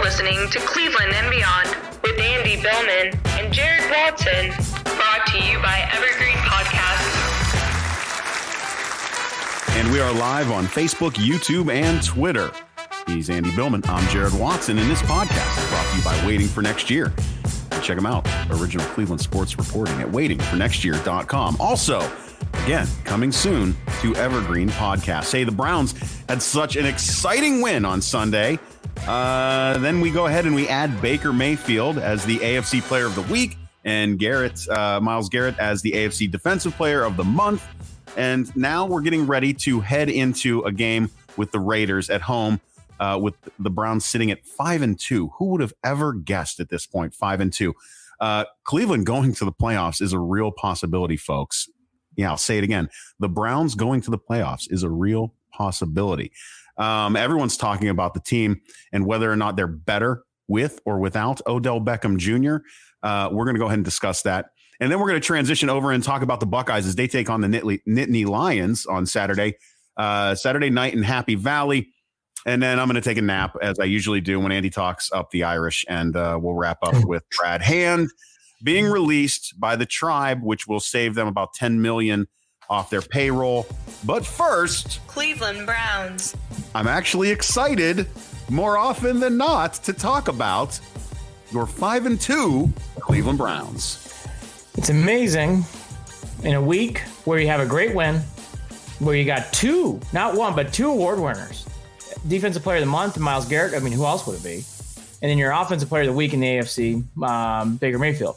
listening to Cleveland and Beyond with Andy Billman and Jared Watson, brought to you by Evergreen Podcasts. And we are live on Facebook, YouTube, and Twitter. He's Andy Billman. I'm Jared Watson, and this podcast is brought to you by Waiting for Next Year. Check them out. Original Cleveland sports reporting at waitingfornextyear.com. Also, again, coming soon to Evergreen Podcasts. Hey, the Browns had such an exciting win on Sunday. Then we go ahead and we add Baker Mayfield as the AFC Player of the Week and Myles Garrett as the AFC Defensive Player of the Month. And now we're getting ready to head into a game with the Raiders at home, with the Browns sitting at 5-2. Who would have ever guessed at this point, 5-2? Cleveland going to the playoffs is a real possibility, folks. Yeah, I'll say it again. The Browns going to the playoffs is a real possibility. Everyone's talking about the team and whether or not they're better with or without Odell Beckham Jr. We're going to go ahead and discuss that. And then we're going to transition over and talk about the Buckeyes as they take on the Nittany Lions on Saturday night in Happy Valley. And then I'm going to take a nap, as I usually do when Andy talks up the Irish. And we'll wrap up with Brad Hand being released by the Tribe, which will save them about $10 million off their payroll. But first, Cleveland Browns. I'm actually excited more often than not to talk about your 5-2 Cleveland Browns. It's amazing in a week where you have a great win, where you got two, not one, but two award winners. Defensive Player of the Month, Myles Garrett. I mean, who else would it be? And then your Offensive Player of the Week in the AFC, Baker Mayfield.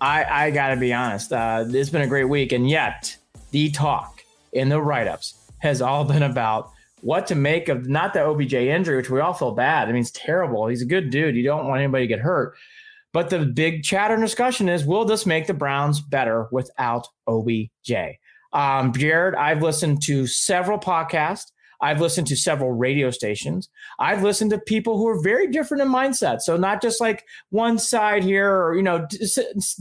I got to be honest. It's been a great week, and yet the talk in the write-ups has all been about what to make of not the OBJ injury, which we all feel bad. I mean, it's terrible. He's a good dude. You don't want anybody to get hurt. But the big chatter and discussion is, will this make the Browns better without OBJ? Jared, I've listened to several podcasts. I've listened to several radio stations. I've listened to people who are very different in mindset. So not just like one side here or,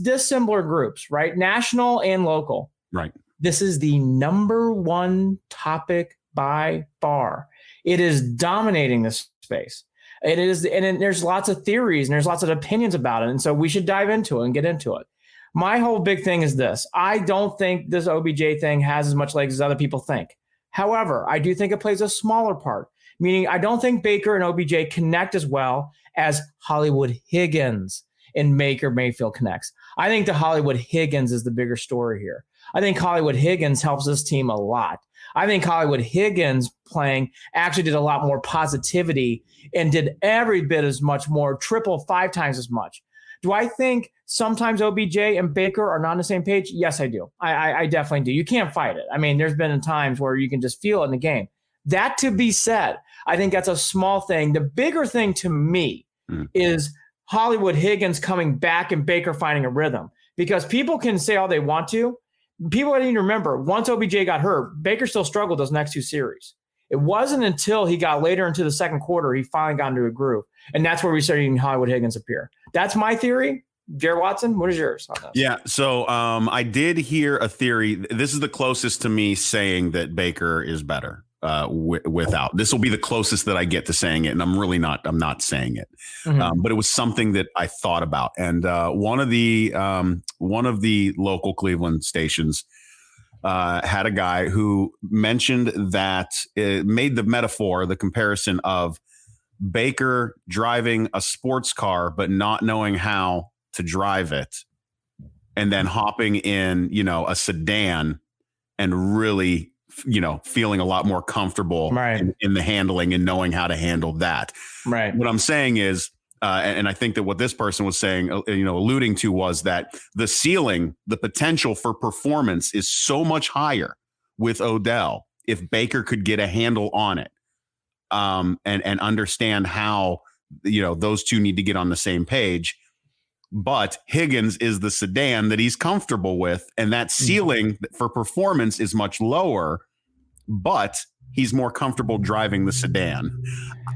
dissimilar groups, right? National and local. Right. This is the number one topic by far. It is dominating this space. It is, and there's lots of theories and there's lots of opinions about it. And so we should dive into it and get into it. My whole big thing is this. I don't think this OBJ thing has as much legs as other people think. However, I do think it plays a smaller part, meaning I don't think Baker and OBJ connect as well as Hollywood Higgins and Baker Mayfield connects. I think the Hollywood Higgins is the bigger story here. I think Hollywood Higgins helps this team a lot. I think Hollywood Higgins playing actually did a lot more positivity and did every bit as much more, 5 times as much. Do I think sometimes OBJ and Baker are not on the same page? Yes, I do. I definitely do. You can't fight it. I mean, there's been times where you can just feel it in the game. That to be said, I think that's a small thing. The bigger thing to me is Hollywood Higgins coming back and Baker finding a rhythm. Because people can say all they want to. People need to remember, once OBJ got hurt, Baker still struggled those next 2 series. It wasn't until he got later into the second quarter he finally got into a groove. And that's where we started seeing Hollywood Higgins appear. That's my theory. Jared Watson, what is yours on this? Yeah, so I did hear a theory. This is the closest to me saying that Baker is better without. This will be the closest that I get to saying it, and I'm not saying it. Mm-hmm. But it was something that I thought about. And one of the local Cleveland stations had a guy who mentioned that it made the metaphor, the comparison of Baker driving a sports car but not knowing how to drive it, and then hopping in, a sedan and really, feeling a lot more comfortable in the handling and knowing how to handle that. Right. What I'm saying is, and I think that what this person was saying, alluding to, was that the ceiling, the potential for performance is so much higher with Odell if Baker could get a handle on it, and understand how, those two need to get on the same page. But Higgins is the sedan that he's comfortable with, and that ceiling for performance is much lower, but he's more comfortable driving the sedan.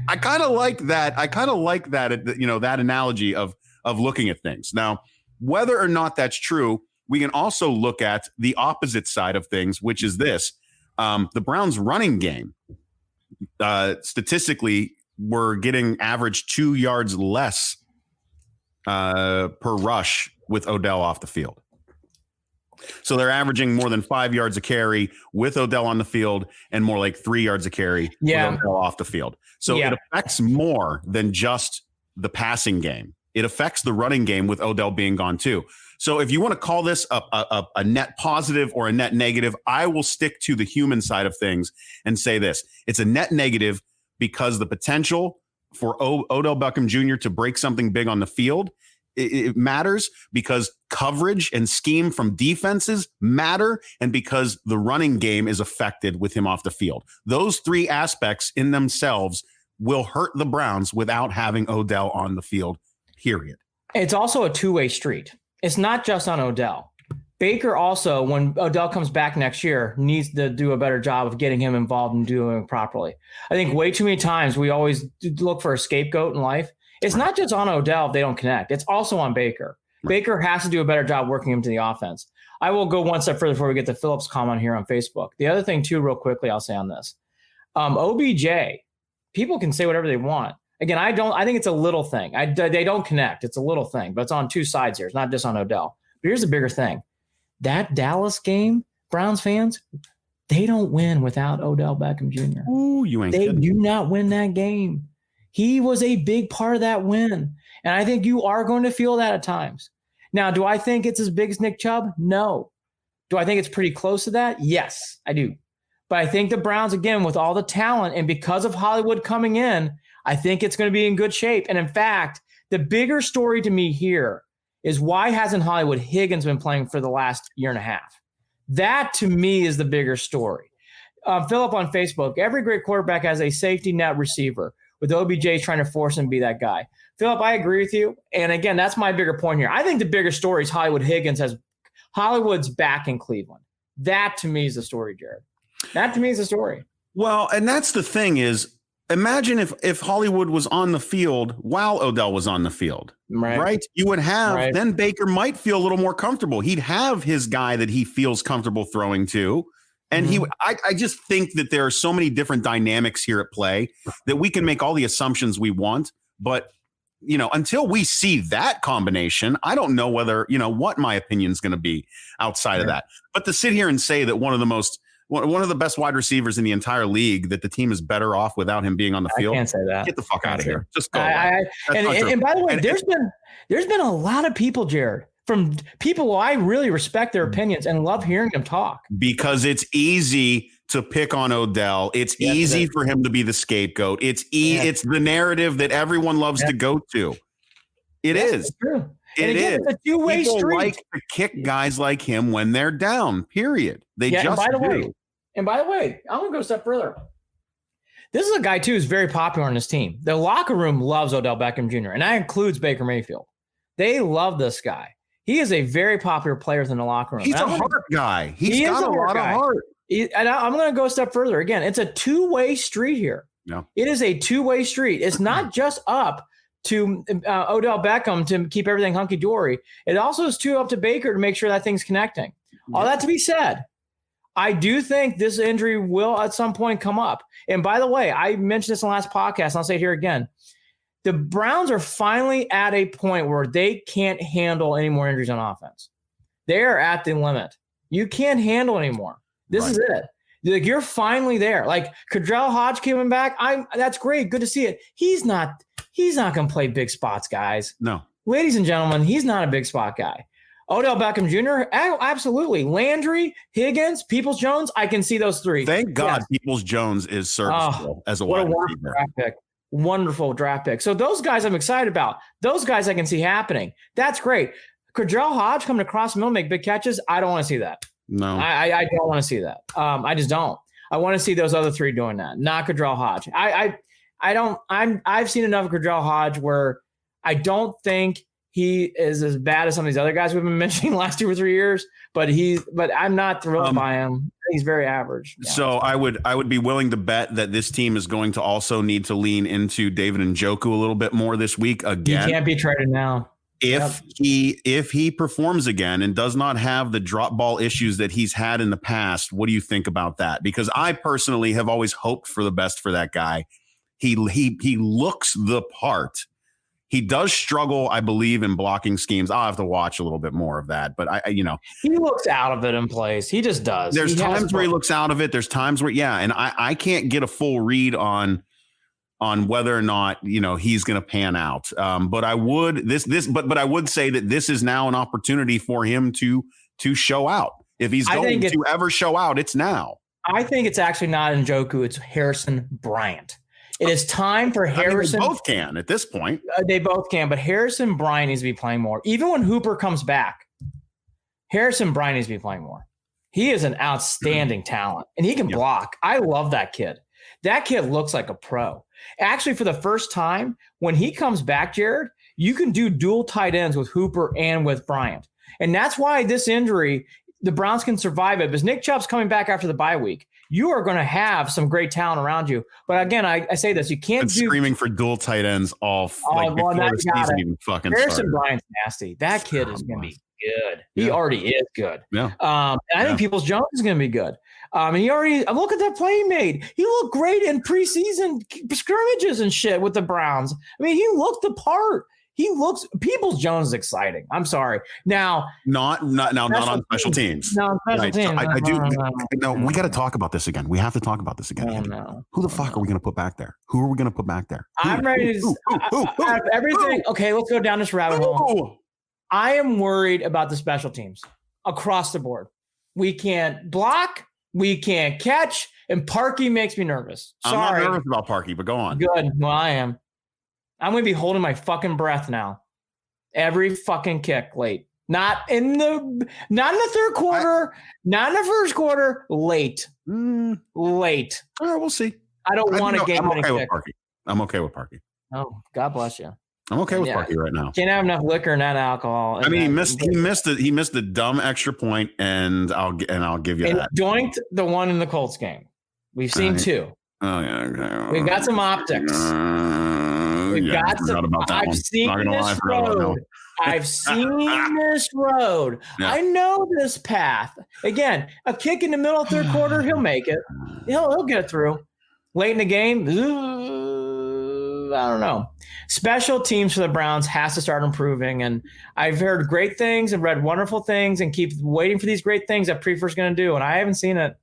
I kind of like that. That analogy of looking at things. Now, whether or not that's true, we can also look at the opposite side of things, which is this. The Browns running game, statistically, were getting average 2 yards less per rush with Odell off the field. So they're averaging more than 5 yards a carry with Odell on the field and more like 3 yards a carry with Odell off the field. So it affects more than just the passing game. It affects the running game with Odell being gone too. So if you want to call this a net positive or a net negative, I will stick to the human side of things and say this. It's a net negative because the potential for Odell Beckham Jr. to break something big on the field, it matters because coverage and scheme from defenses matter, and because the running game is affected with him off the field. Those three aspects in themselves will hurt the Browns without having Odell on the field, period. It's also a two-way street. It's not just on Odell. Baker also, when Odell comes back next year, needs to do a better job of getting him involved and doing it properly. I think way too many times we always look for a scapegoat in life. It's not just on Odell if they don't connect. It's also on Baker. Baker has to do a better job working him to the offense. I will go one step further before we get to Phillips' comment here on Facebook. The other thing, too, real quickly, I'll say on this. OBJ, people can say whatever they want. Again, I think it's a little thing. They don't connect. It's a little thing, but it's on two sides here. It's not just on Odell. But here's the bigger thing. That Dallas game, Browns fans, they don't win without Odell Beckham Jr. Ooh, you ain't kidding. They do not win that game. He was a big part of that win. And I think you are going to feel that at times. Now, do I think it's as big as Nick Chubb? No. Do I think it's pretty close to that? Yes, I do. But I think the Browns, again, with all the talent and because of Hollywood coming in, I think it's going to be in good shape. And in fact, the bigger story to me here is why hasn't Hollywood Higgins been playing for the last year and a half? That, to me, is the bigger story. Philip on Facebook, every great quarterback has a safety net receiver, with OBJ trying to force him to be that guy. Philip, I agree with you. And again, that's my bigger point here. I think the bigger story is Hollywood's back in Cleveland. That to me is the story, Jared. That to me is the story. Well, and that's the thing is, imagine if Hollywood was on the field while Odell was on the field, right? You would have, then Baker might feel a little more comfortable. He'd have his guy that he feels comfortable throwing to. And I just think that there are so many different dynamics here at play that we can make all the assumptions we want. But, until we see that combination, I don't know whether, what my opinion is going to be outside of that. But to sit here and say that one of the best wide receivers in the entire league, that the team is better off without him being on the field. I can't say that. Get the fuck out of here. Just go. And by the way, there's been a lot of people, Jared, from people who I really respect their opinions and love hearing them talk. Because it's easy to pick on Odell. It's easy for him to be the scapegoat. It's the narrative that everyone loves to go to. It is. It's true. It is. It's a two-way People street. like to kick guys like him when they're down, period. They just do. And by the way, I'm going to go a step further. This is a guy, too, who's very popular on this team. The locker room loves Odell Beckham Jr., and that includes Baker Mayfield. They love this guy. He is a very popular player in the locker room. He's a heart guy. He's got a lot of heart. And I'm going to go a step further. Again, it's a two-way street here. Yeah. It is a two-way street. It's not just up to Odell Beckham to keep everything hunky-dory. It also is up to Baker to make sure that thing's connecting. All that to be said, I do think this injury will at some point come up. And by the way, I mentioned this in the last podcast, and I'll say it here again. The Browns are finally at a point where they can't handle any more injuries on offense. They are at the limit. You can't handle anymore. This is it. Like, you're finally there. Like Cordell Hodge coming back. That's great. Good to see it. He's not going to play big spots, guys. No. Ladies and gentlemen, he's not a big spot guy. Odell Beckham Jr., absolutely. Landry, Higgins, Peoples-Jones, I can see those three. Thank God Peoples-Jones is serviceable as a wide receiver. Wonderful draft pick. So those guys I'm excited about. Those guys I can see happening. That's great. Cordell Hodge coming across the middle, make big catches. I don't want to see that. No. I don't want to see that. I just don't. I want to see those other three doing that, not Cordell Hodge. I've seen enough of Cordell Hodge where I don't think he is as bad as some of these other guys we've been mentioning the last 2 or 3 years, but I'm not thrilled by him. He's very average. Yeah. So I would be willing to bet that this team is going to also need to lean into David Njoku a little bit more this week again. He can't be traded now. If he performs again and does not have the drop ball issues that he's had in the past, what do you think about that? Because I personally have always hoped for the best for that guy. He looks the part. He does struggle, I believe, in blocking schemes. I'll have to watch a little bit more of that. But he looks out of it in plays. He just does. There's times where he looks out of it. There's times where, and I can't get a full read on whether or not he's going to pan out. But I would but I would say that this is now an opportunity for him to show out. If he's going to ever show out, it's now. I think it's actually not Njoku. It's Harrison Bryant. It is time for Harrison. They both can at this point. They both can, but Harrison Bryant needs to be playing more. Even when Hooper comes back, Harrison Bryant needs to be playing more. He is an outstanding talent, and he can block. I love that kid. That kid looks like a pro. Actually, for the first time, when he comes back, Jared, you can do dual tight ends with Hooper and with Bryant. And that's why this injury, the Browns can survive it, because Nick Chubb's coming back after the bye week. You are going to have some great talent around you. But again, I say this, you can't do screaming for dual tight ends before the season even fucking Harrison started. Bryant's nasty. That kid is going to be good. He already is good. Yeah. And I think Peoples-Jones is going to be good. And he already look at that play he made. He looked great in preseason scrimmages and shit with the Browns. I mean, he looked the part. Peoples-Jones is exciting. I'm sorry. Now, not on special teams. No, on special teams. So I do. No, we got to talk about this again. We have to talk about this again. Oh, no. Who the fuck are we going to put back there? Who are we going to put back there? I'm ready to everything. Okay, let's go down this rabbit hole. I am worried about the special teams across the board. We can't block. We can't catch. And Parkey makes me nervous. Sorry. I'm not nervous about Parkey, but go on. Good. Well, I am. I'm going to be holding my fucking breath now. Every fucking kick late. Not in the third quarter, not in the first quarter, late. Late. All right, we'll see. I don't want to game I'm okay with Parkey. I'm okay with Parkey. Oh, God bless you. I'm okay with Parkey right now. Can't have enough liquor and not alcohol. I mean, he missed the dumb extra point, and I'll give you that. Doinked the one in the Colts game. We've seen two. Oh yeah. Okay. We've got some optics. I've seen this road. I've seen this road. Yeah. I know this path. Again, a kick in the middle of third quarter, he'll make it. He'll get it through. Late in the game, I don't know. Special teams for the Browns has to start improving, and I've heard great things and read wonderful things and keep waiting for these great things that Prefer's going to do, and I haven't seen it.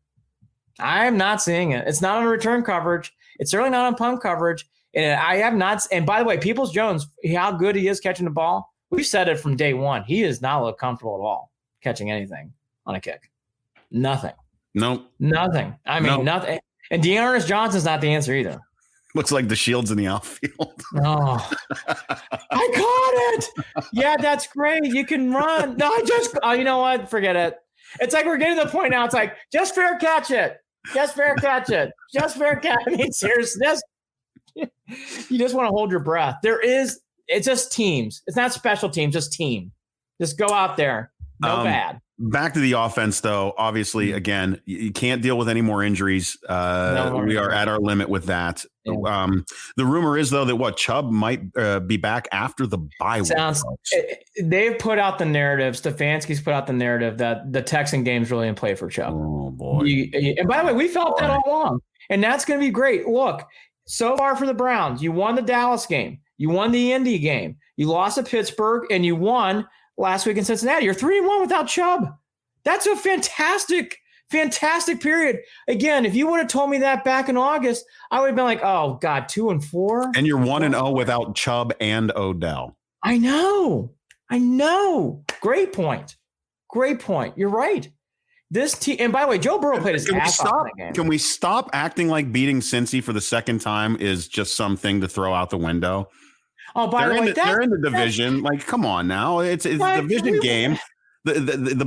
I am not seeing it. It's not on return coverage. It's certainly not on punt coverage. And I have not. And by the way, Peoples-Jones, how good he is catching the ball, we've said it from day one. He does not look comfortable at all catching anything on a kick. Nothing. Nope. Nothing. I mean, nothing. And Dearness Johnson's not the answer either. Looks like the Shields in the outfield. Oh, I caught it. Yeah, that's great. You can run. No, you know what? Forget it. It's like we're getting to the point now. It's like, just fair catch it. Just fair catch it. Just fair catch. I mean, seriously, you just want to hold your breath. It's just teams. It's not special teams, just team. Just go out there. No bad. Back to the offense, though. Obviously, again, you can't deal with any more injuries. We are at our limit with that. Yeah. The rumor is, though, that Chubb might be back after the bye week. They've put out the narrative. Stefanski's put out the narrative that the Texan game's really in play for Chubb. Oh, boy. And by the way, we felt that all along. And that's going to be great. Look, so far for the Browns, you won the Dallas game. You won the Indy game. You lost to Pittsburgh, and you won last week in Cincinnati. You're 3-1 without Chubb. That's a fantastic period. Again, if you would have told me that back in August, I would have been like, oh, God, 2-4. And you're 1-0 without Chubb and Odell. I know. Great point. You're right. This team, and by the way, Joe Burrow played his ass off in that game. Can we stop acting like beating Cincy for the second time is just something to throw out the window? Oh, by the way, they're in the division. Like, come on now. It's a division game. The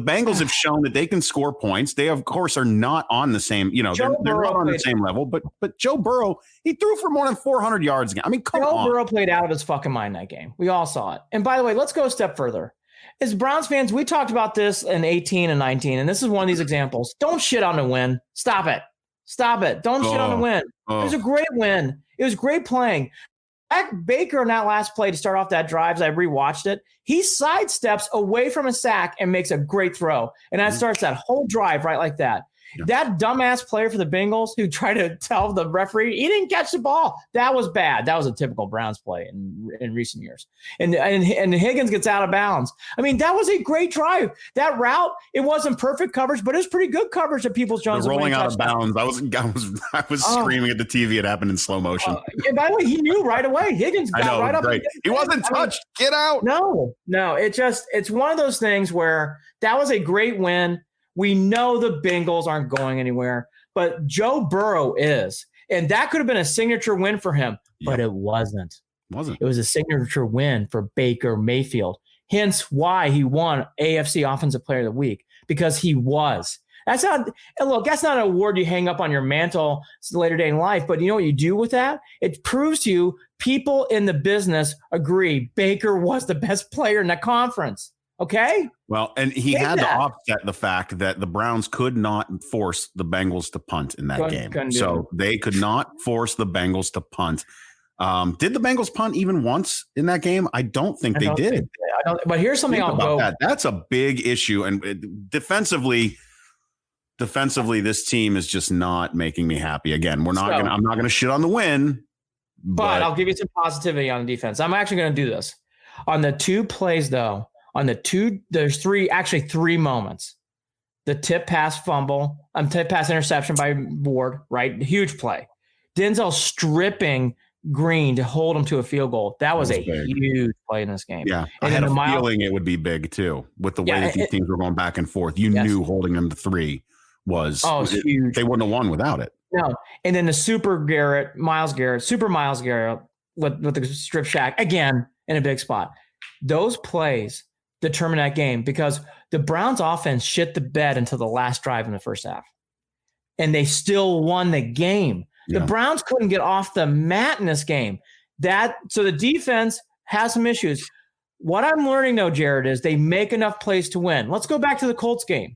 Bengals have shown that they can score points. They, of course, are not on the same, they're not on the same level. But Joe Burrow, he threw for more than 400 yards again. I mean, come on. Joe Burrow played out of his fucking mind that game. We all saw it. And by the way, let's go a step further. As Browns fans, we talked about this in 18 and 19, and this is one of these examples. Don't shit on the win. Stop it. Don't shit on the win. It was a great win. It was great playing. Baker on that last play to start off that drive, as I rewatched it, he sidesteps away from a sack and makes a great throw. And that starts that whole drive right like that. Yeah. That dumbass player for the Bengals who tried to tell the referee he didn't catch the ball. That was bad. That was a typical Browns play in recent years. And Higgins gets out of bounds. I mean, that was a great drive. That route, it wasn't perfect coverage, but it was pretty good coverage that Peoples-Jones. The rolling out of bounds. I was screaming at the TV. It happened in slow motion. And by the way, he knew right away. Higgins got right up. Great. He wasn't touched. Get out. No. It's one of those things where that was a great win. We know the Bengals aren't going anywhere, but Joe Burrow is. And that could have been a signature win for him, but it wasn't. It was a signature win for Baker Mayfield. Hence why he won AFC Offensive Player of the Week, because he was. That's not an award you hang up on your mantle later day in life, but you know what you do with that? It proves to you people in the business agree Baker was the best player in the conference. Okay. Well, and he had to offset the fact that the Browns could not force the Bengals to punt in that game. So they could not force the Bengals to punt. Did the Bengals punt even once in that game? I don't think they did. But here's something I'll go. That's a big issue. And defensively, this team is just not making me happy. Again, I'm not going to shit on the win. But I'll give you some positivity on defense. I'm actually going to do this. On the two plays, though, there's three moments. The tip pass interception by Ward, right? Huge play. Denzel stripping Green to hold him to a field goal. That was a huge play in this game. Yeah. I had a feeling it would be big too, with the way that these teams were going bawith and forth. You knew holding them to 3 was huge. They wouldn't have won without it. No. And then the super Miles Garrett with the strip shack again in a big spot. Those plays determine that game because the Browns offense shit the bed until the last drive in the first half. And they still won the game. The Browns couldn't get off the mat in this game. So the defense has some issues. What I'm learning, though, Jared, is they make enough plays to win. Let's go back to the Colts game.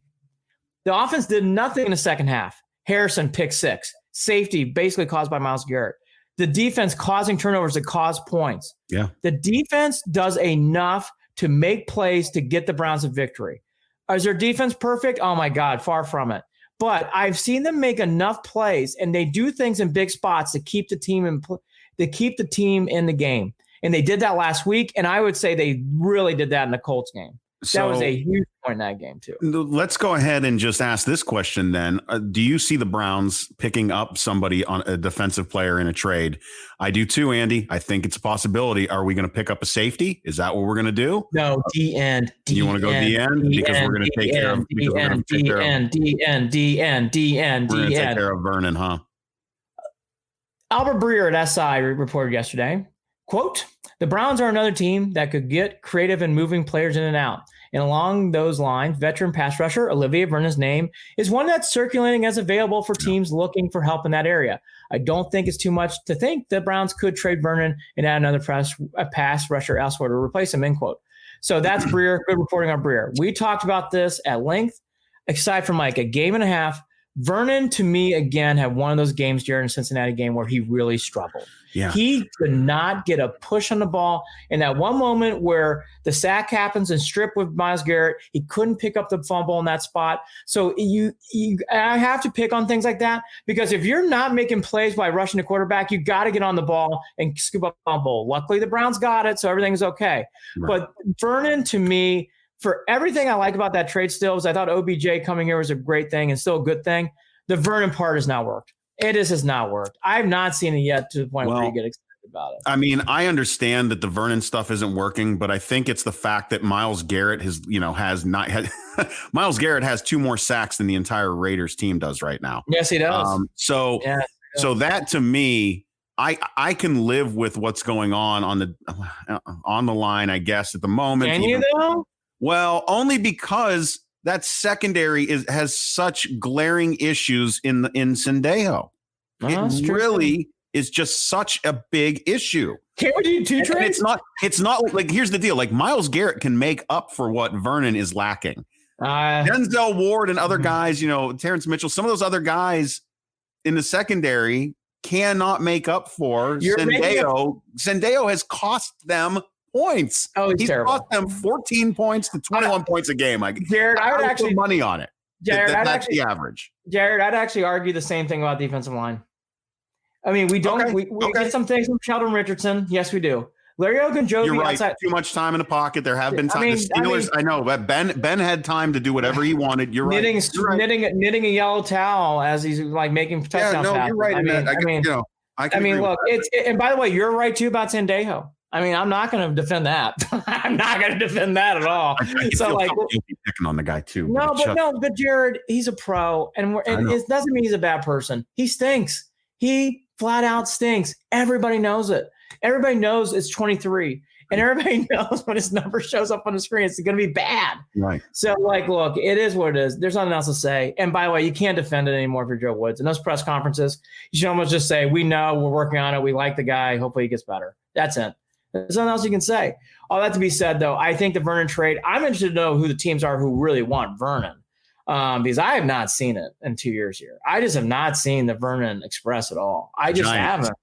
The offense did nothing in the second half. Harrison pick 6. Safety basically caused by Myles Garrett. The defense causing turnovers that cause points. Yeah. The defense does enough to make plays to get the Browns a victory. Is their defense perfect? Oh, my God, far from it. But I've seen them make enough plays, and they do things in big spots to keep the team in the game. And they did that last week, and I would say they really did that in the Colts game. That was a huge point in that game, too. Let's go ahead and just ask this question then. Do you see the Browns picking up somebody on a defensive player in a trade? I do too, Andy. I think it's a possibility. Are we going to pick up a safety? Is that what we're going to do? No, D-end. You want to go D-end? Because we're going to take care of Vernon, huh? Albert Breer at SI reported yesterday, quote, "The Browns are another team that could get creative in moving players in and out. And along those lines, veteran pass rusher Olivier Vernon's name is one that's circulating as available for teams looking for help in that area. I don't think it's too much to think the Browns could trade Vernon and add another pass rusher elsewhere to replace him," end quote. So that's Breer. Good reporting on Breer. We talked about this at length. Aside from like a game and a half, Vernon, to me, again, had one of those games during the Cincinnati game where he really struggled. Yeah. He could not get a push on the ball. In that one moment where the sack happens and strip with Myles Garrett, he couldn't pick up the fumble in that spot. So I have to pick on things like that because if you're not making plays by rushing the quarterback, you got to get on the ball and scoop up the fumble. Luckily, the Browns got it, so everything's okay. Right. But Vernon, to me, for everything I like about that trade still is I thought OBJ coming here was a great thing and still a good thing. The Vernon part has not worked. It has not worked. I've not seen it yet to the point where you get excited about it. I mean, I understand that the Vernon stuff isn't working, but I think it's the fact that Myles Garrett Myles Garrett has 2 more sacks than the entire Raiders team does right now. Yes, he does. So that to me, I can live with what's going on the line, I guess, at the moment. Can you though? Well, only because that secondary has such glaring issues in Sendejo. It really is just such a big issue. Can't we do 2 trades? It's not like, here's the deal. Like Myles Garrett can make up for what Vernon is lacking. Denzel Ward and other guys, Terrence Mitchell, some of those other guys in the secondary cannot make up for Sendejo. Sendejo has cost them points. Oh, he's terrible. Cost them 14 points to 21 points a game. Jared, I would actually put money on it. Jared, that's the average. Jared, I'd actually argue the same thing about defensive line. I mean, we don't. We get some things from Sheldon Richardson. Yes, we do. Larry Ogunjobi. You're right. Outside, Too much time in the pocket. There have been times. The Steelers. I know, but Ben had time to do whatever he wanted. You're right. Knitting a yellow towel as he's like making touchdown passes. You're right. I mean, look. And by the way, you're right too about Sandejo. I mean, I'm not going to defend that. I'm not going to defend that at all. So like, you'll be picking on the guy too. But Jared, he's a pro, and it doesn't mean he's a bad person. He stinks. He flat out stinks. Everybody knows it. Everybody knows it's 23, and everybody knows when his number shows up on the screen, it's going to be bad. Right. So, like, look, it is what it is. There's nothing else to say. And by the way, you can't defend it anymore for Joe Woods. In those press conferences, you should almost just say, we know, we're working on it. We like the guy. Hopefully he gets better. That's it. There's nothing else you can say. All that to be said, though, I think the Vernon trade, I'm interested to know who the teams are who really want Vernon. Because I have not seen it in 2 years here. I just have not seen the Vernon Express at all. I just haven't.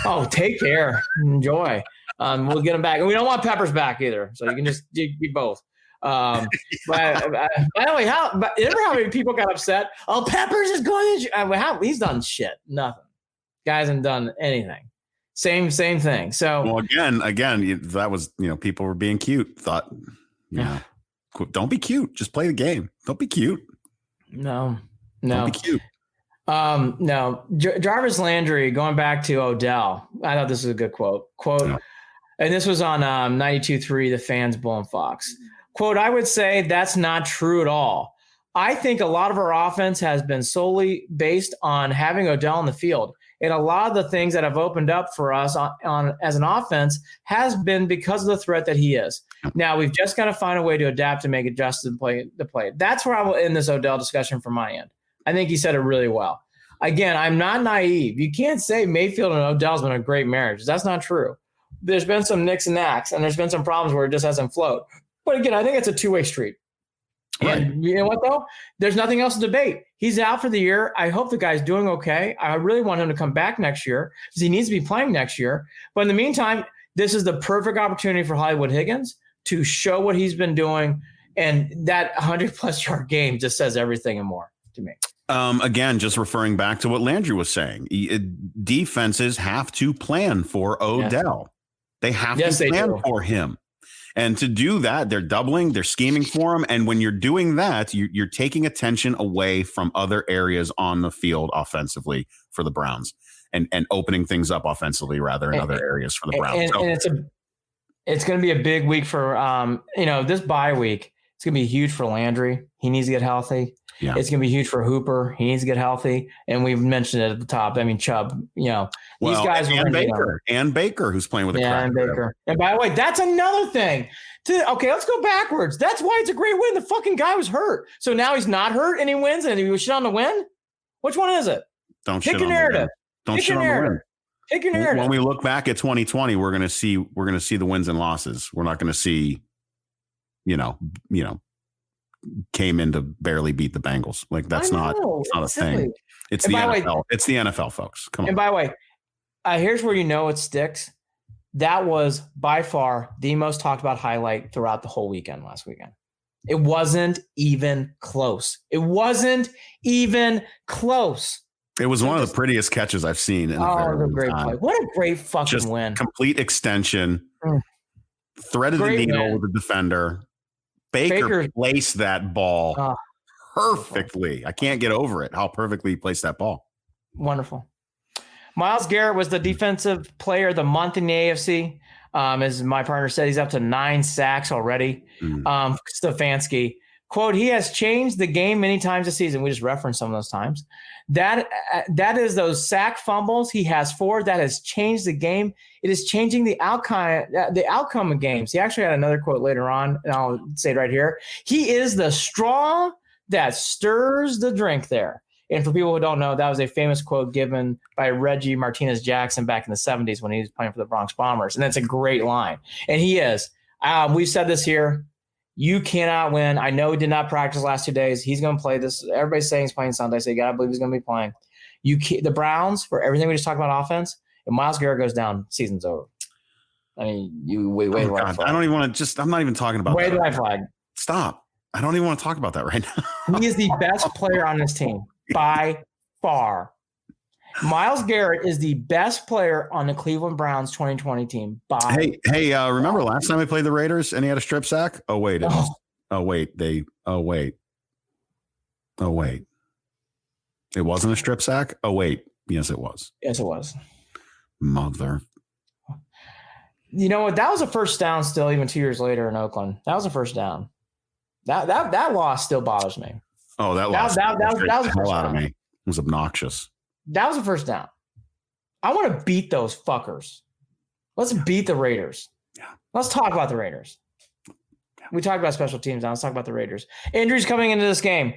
Oh, take care. Enjoy. We'll get him back. And we don't want Peppers back either. So you can just do both. But by the way, remember how many people got upset? Oh, Peppers is going to he's done shit. Nothing. Guys haven't done anything. Same thing. So well, again, that was, people were being cute. Thought, don't be cute. Just play the game. Don't be cute. No. Don't be cute. No. Jarvis Landry, going back to Odell. I thought this was a good quote. And this was on 92.3, The Fans, Bull and Fox. Quote, I would say that's not true at all. I think a lot of our offense has been solely based on having Odell on the field. And a lot of the things that have opened up for us on as an offense has been because of the threat that he is. Now, we've just got to find a way to adapt and make adjusted the play. That's where I will end this Odell discussion from my end. I think he said it really well. Again, I'm not naive. You can't say Mayfield and Odell's been a great marriage. That's not true. There's been some nicks and knacks, and there's been some problems where it just hasn't flowed. But again, I think it's a two-way street. Right. And you know what, though? There's nothing else to debate. He's out for the year. I hope the guy's doing okay. I really want him to come back next year because he needs to be playing next year. But in the meantime, this is the perfect opportunity for Hollywood Higgins to show what he's been doing. And that 100-plus yard game just says everything and more to me. Again, just referring back to what Landry was saying, defenses have to plan for Odell. They have to plan for him. And to do that, they're doubling, they're scheming for him. And when you're doing that, you're taking attention away from other areas on the field offensively for the Browns and opening things up offensively, rather, in other areries for the Browns. And it's going to be a big week for, this bye week. It's going to be huge for Landry. He needs to get healthy. Yeah. It's going to be huge for Hooper. He needs to get healthy. And we've mentioned it at the top. I mean, Chubb, these guys. And Baker, who's playing with a crack. And Baker. And by the way, that's another thing. Let's go backwards. That's why it's a great win. The fucking guy was hurt. So now he's not hurt and he wins and he was shit on the win? Which one is it? Don't pick your narrative. Don't shit on the win. Pick your narrative. When we look back at 2020, we're going to see the wins and losses. We're not going to see, came in to barely beat the Bengals. Like that's not a thing. It's the NFL. It's the NFL, folks. Come on. And by the way, here's where it sticks. That was by far the most talked about highlight throughout the whole weekend last weekend. It wasn't even close. It was one of the prettiest catches I've seen in a very great time. Play. What a great fucking win. Complete extension. Threaded the needle with the defender. Baker placed that ball perfectly. I can't get over it, how perfectly he placed that ball. Wonderful. Myles Garrett was the defensive player of the month in the AFC. As my partner said, he's up to 9 sacks already. Stefanski, quote, he has changed the game many times this season. We just referenced some of those times. That is those sack fumbles. He has 4. That has changed the game. It is changing the outcome of games. He actually had another quote later on, and I'll say it right here. He is the straw that stirs the drink there. And for people who don't know, that was a famous quote given by Reggie Martinez-Jackson back in the 70s when he was playing for the Bronx Bombers. And that's a great line. And he is. We've said this here. You cannot win. I know he did not practice last 2 days. He's going to play this. Everybody's saying he's playing Sunday, so you got to believe he's going to be playing. The Browns, for everything we just talked about offense, if Myles Garrett goes down, season's over. I mean, you wait. I don't even want to I'm not even talking about wait the red flag. Stop. I don't even want to talk about that right now. He is the best player on this team by far. Myles Garrett is the best player on the Cleveland Browns 2020 team. Remember last time we played the Raiders and he had a strip sack? Oh wait, it wasn't a strip sack. Oh wait, yes it was. Yes, it was. Mother. You know what? That was a first down. Still, even 2 years later in Oakland, that was a first down. That loss still bothers me. Oh, that loss that was a first out of down. me. It was obnoxious. That was a first down. I want to beat those fuckers. Let's beat the Raiders. Yeah. Let's talk about the Raiders. Yeah. We talked about special teams. Now let's talk about the Raiders. Injuries coming into this game.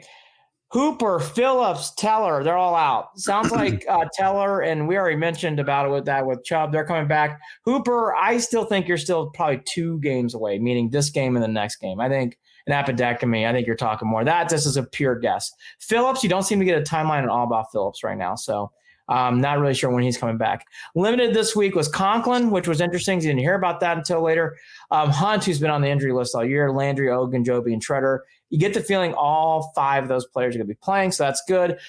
Hooper, Phillips, Teller, they're all out. Sounds like Teller, and we already mentioned about it with Chubb. They're coming back. Hooper, I still think you're still probably 2 games away, meaning this game and the next game. I think an appendectomy, I think you're talking more. This is a pure guess. Phillips, you don't seem to get a timeline at all about Phillips right now, so not really sure when he's coming back. Limited this week was Conklin, which was interesting. You didn't hear about that until later. Hunt, who's been on the injury list all year, Landry, Ogunjobi, and Treader. You get the feeling all 5 of those players are going to be playing, so that's good.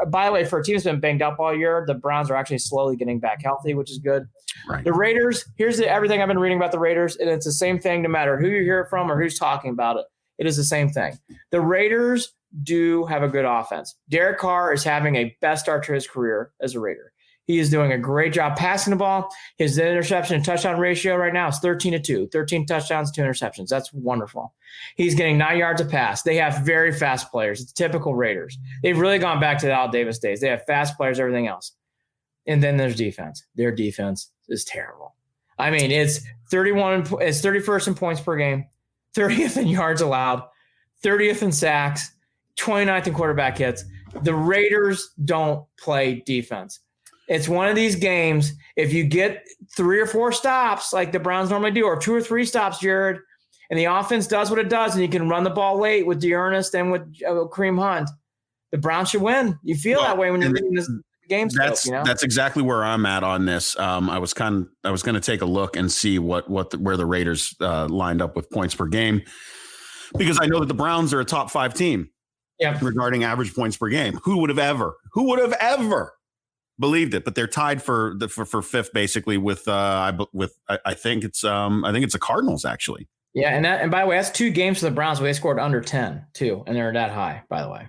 By the way, for a team that's been banged up all year, the Browns are actually slowly getting back healthy, which is good. Right. The Raiders, here's everything I've been reading about the Raiders, and it's the same thing no matter who you hear it from or who's talking about it. It is the same thing. The Raiders do have a good offense. Derek Carr is having a best start to his career as a Raider. He is doing a great job passing the ball. His interception and touchdown ratio right now is 13-2, 13 touchdowns, 2 interceptions. That's wonderful. He's getting 9 yards a pass. They have very fast players. It's typical Raiders. They've really gone back to the Al Davis days. They have fast players, everything else. And then there's defense. Their defense is terrible. I mean, it's 31st in points per game, 30th in yards allowed, 30th in sacks, 29th in quarterback hits. The Raiders don't play defense. It's one of these games, if you get 3 or 4 stops like the Browns normally do, or 2 or 3 stops, Jared, and the offense does what it does, and you can run the ball late with D'Ernest and with Kareem Hunt, the Browns should win. You feel that way when you're reading this game scope, That's exactly where I'm at on this. I was going to take a look and see where the Raiders lined up with points per game, because I know that the Browns are a top 5 team regarding average points per game. Who would have ever believed it? But they're tied for 5th basically with I think it's the Cardinals actually. Yeah, and by the way, that's 2 games for the Browns where they scored under 10 too, and they're that high. By the way,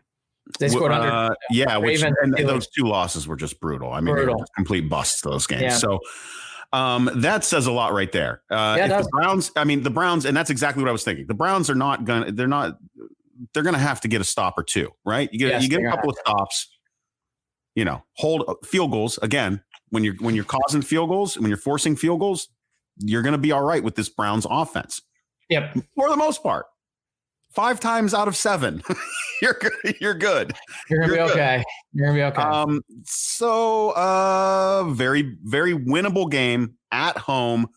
they scored under. Those 2 losses were just brutal. I mean, they were just complete busts those games. Yeah. So that says a lot right there. The Browns, and that's exactly what I was thinking. The Browns are not going. They're going to have to get a stop or 2, right? You get a couple of stops. Hold field goals again. When you're causing field goals, when you're forcing field goals, you're going to be all right with this Browns offense. Yep, for the most part. 5 times out of 7, you're good. You're good. You're gonna be okay. You're gonna be okay. So very, very winnable game at home,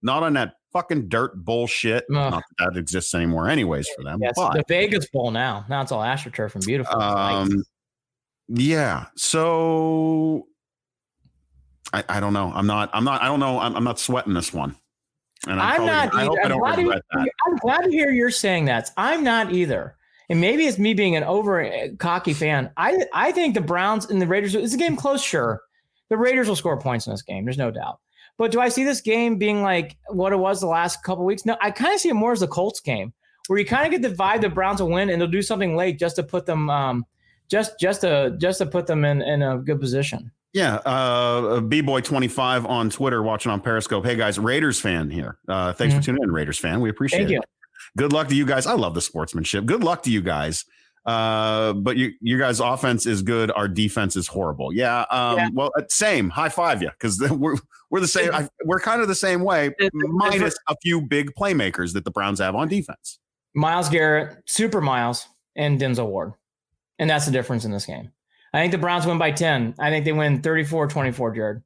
not on that fucking dirt bullshit. Not that exists anymore, anyways, for them. Yes, the Vegas Bowl now. Now it's all AstroTurf and beautiful. Yeah. So I don't know. I'm not sweating this one. And I'm glad to hear you're saying that. I'm not either. And maybe it's me being an over cocky fan. I think the Browns and the Raiders, it's a game close, sure. The Raiders will score points in this game. There's no doubt. But do I see this game being like what it was the last couple of weeks? No, I kind of see it more as the Colts game, where you kind of get the vibe the Browns will win and they'll do something late just to put them just to put them in a good position. Yeah. BBoy25 on Twitter, watching on Periscope. Hey guys, Raiders fan here. Thanks for tuning in, Raiders fan. We appreciate it. Thank you. Good luck to you guys. I love the sportsmanship. Good luck to you guys. But you guys' offense is good. Our defense is horrible. Yeah. Well, same. High five you, because we're the same. We're kind of the same way, minus a few big playmakers that the Browns have on defense. Myles Garrett, Super Myles, and Denzel Ward. And that's the difference in this game. I think the Browns win by 10. I think they win 34-24, Jared.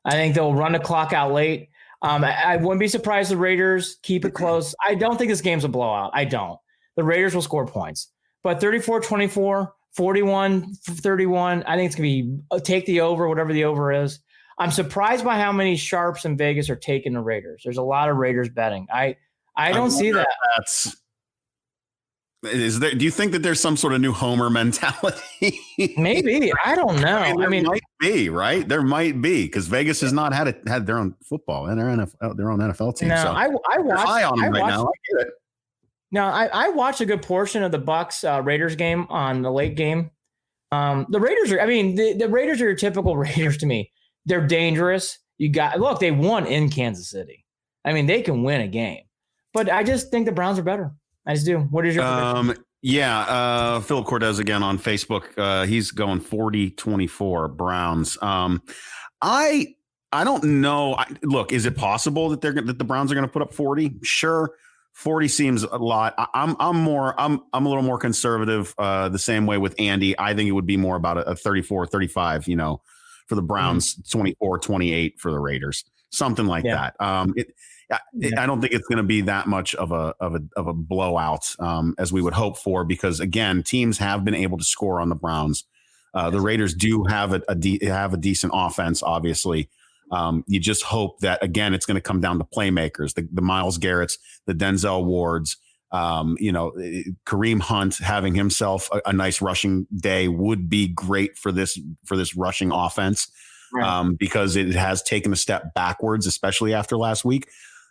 I think they'll run the clock out late. I wouldn't be surprised the Raiders keep it close. I don't think this game's a blowout. I don't. The Raiders will score points. But 34-24, 41-31, I think it's going to be take the over, whatever the over is. I'm surprised by how many sharps in Vegas are taking the Raiders. There's a lot of Raiders betting. I don't see that. Do you think that there's some sort of new Homer mentality? Maybe. I don't know. I mean, might be, right? There might be, because Vegas has not had their own football and their own NFL team. No, so I watched. High on them right now. I get it. No, I watched a good portion of the Bucks Raiders game on the late game. The Raiders are. I mean, the Raiders are your typical Raiders to me. They're dangerous. They won in Kansas City. I mean, they can win a game, but I just think the Browns are better. I just do. What is your prediction? Yeah, Philip Cortez again on Facebook. He's going 40-24 Browns. I don't know. Look, is it possible that the Browns are going to put up 40? Sure. 40 seems a lot. I'm a little more conservative, the same way with Andy. I think it would be more about a 34-35, for the Browns, 24-28 for the Raiders, something like that. I don't think it's going to be that much of a blowout as we would hope for, because again, teams have been able to score on the Browns. The Raiders do have a decent offense, obviously. You just hope that, again, it's going to come down to playmakers, the Myles Garretts, the Denzel Wards, Kareem Hunt having himself a nice rushing day would be great for this rushing offense, because it has taken a step backwards, especially after last week.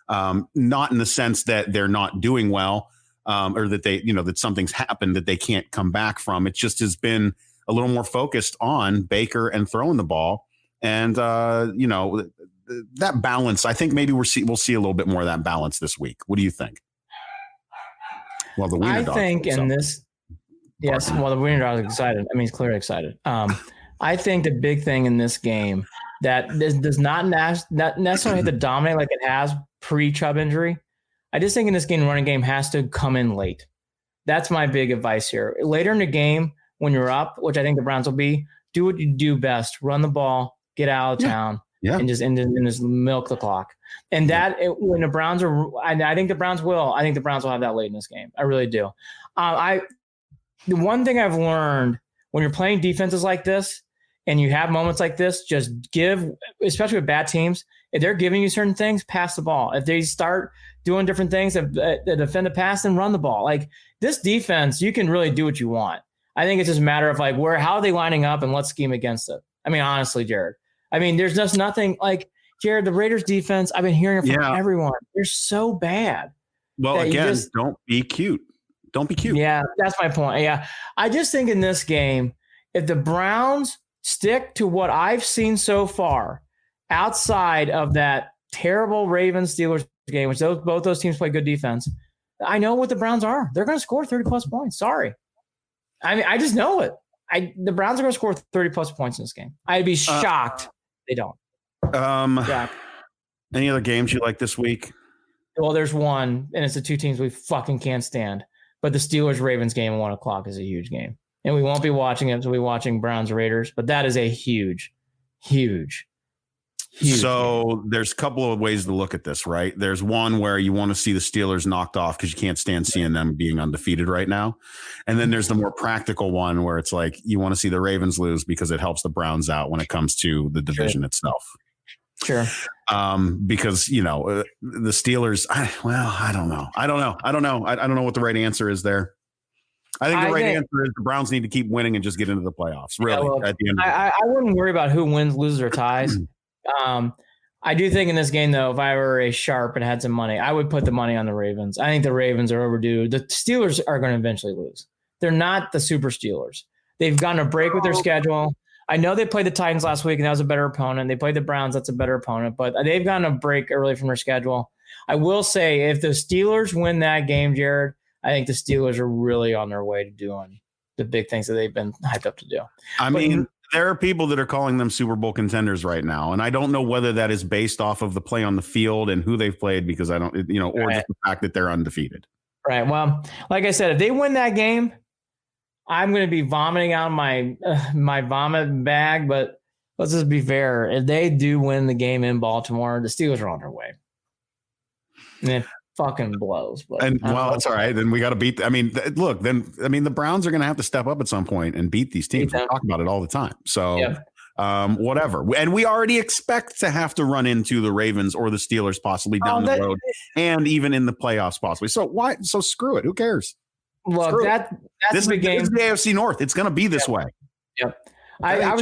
Not in the sense that they're not doing well, or that that something's happened that they can't come back from. It just has been a little more focused on Baker and throwing the ball. And, that balance, I think maybe we'll see a little bit more of that balance this week. What do you think? Well, the Wiener Dog. I think in this, yes, well, the Wiener Dog is excited. I mean, he's clearly excited. I think the big thing in this game that does not necessarily have to dominate like it has pre-Chubb injury. I just think in this game, the running game has to come in late. That's my big advice here. Later in the game, when you're up, which I think the Browns will be, do what you do best: run the ball, get out of town, and just milk the clock. And when the Browns are, I think the Browns will. I think the Browns will have that late in this game. I really do. The one thing I've learned when you're playing defenses like this, and you have moments like this, just give, especially with bad teams, if they're giving you certain things, pass the ball. If they start doing different things that defend the pass, then run the ball. Like this defense, you can really do what you want. I think it's just a matter of like how are they lining up and let's scheme against it. I mean, honestly, Jared. I mean, there's just nothing like Jared, the Raiders defense. I've been hearing it from everyone. They're so bad. Well, again, don't be cute. Don't be cute. Yeah, that's my point. Yeah. I just think in this game, if the Browns stick to what I've seen so far, outside of that terrible Ravens-Steelers game, which both those teams play good defense, I know what the Browns are. They're going to score 30-plus points. Sorry. I mean, I just know it. The Browns are going to score 30-plus points in this game. I'd be shocked if they don't. Any other games you like this week? Well, there's one, and it's the two teams we fucking can't stand. But the Steelers-Ravens game at 1 o'clock is a huge game. And we won't be watching it. We'll be watching Browns-Raiders. But that is a huge, huge. So there's a couple of ways to look at this, right? There's one where you want to see the Steelers knocked off because you can't stand seeing them being undefeated right now. And then there's the more practical one where it's like you want to see the Ravens lose because it helps the Browns out when it comes to the division itself. Sure. Because, the Steelers, I don't know. I don't know what the right answer is there. I think the right answer is the Browns need to keep winning and just get into the playoffs, really, at the end of I wouldn't worry about who wins, loses, or ties. I do think in this game, though, if I were a sharp and had some money, I would put the money on the Ravens. I think the Ravens are overdue. The Steelers are going to eventually lose. They're not the super Steelers. They've gotten a break with their schedule. I know they played the Titans last week, and that was a better opponent. They played the Browns. That's a better opponent. But they've gotten a break early from their schedule. I will say, if the Steelers win that game, Jared, I think the Steelers are really on their way to doing the big things that they've been hyped up to do. I mean, there are people that are calling them Super Bowl contenders right now, and I don't know whether that is based off of the play on the field and who they've played, because I don't, or just the fact that they're undefeated. Right. Well, like I said, if they win that game, I'm going to be vomiting out my vomit bag. But let's just be fair: if they do win the game in Baltimore, the Steelers are on their way. And it fucking blows. But it's all right. Then we got to beat. The Browns are going to have to step up at some point and beat these teams. We talk about it all the time. So, whatever. And we already expect to have to run into the Ravens or the Steelers possibly down the road, and even in the playoffs possibly. So why? So screw it. Who cares? Look, that's the game. This is the AFC North. It's going to be this way. Yep. I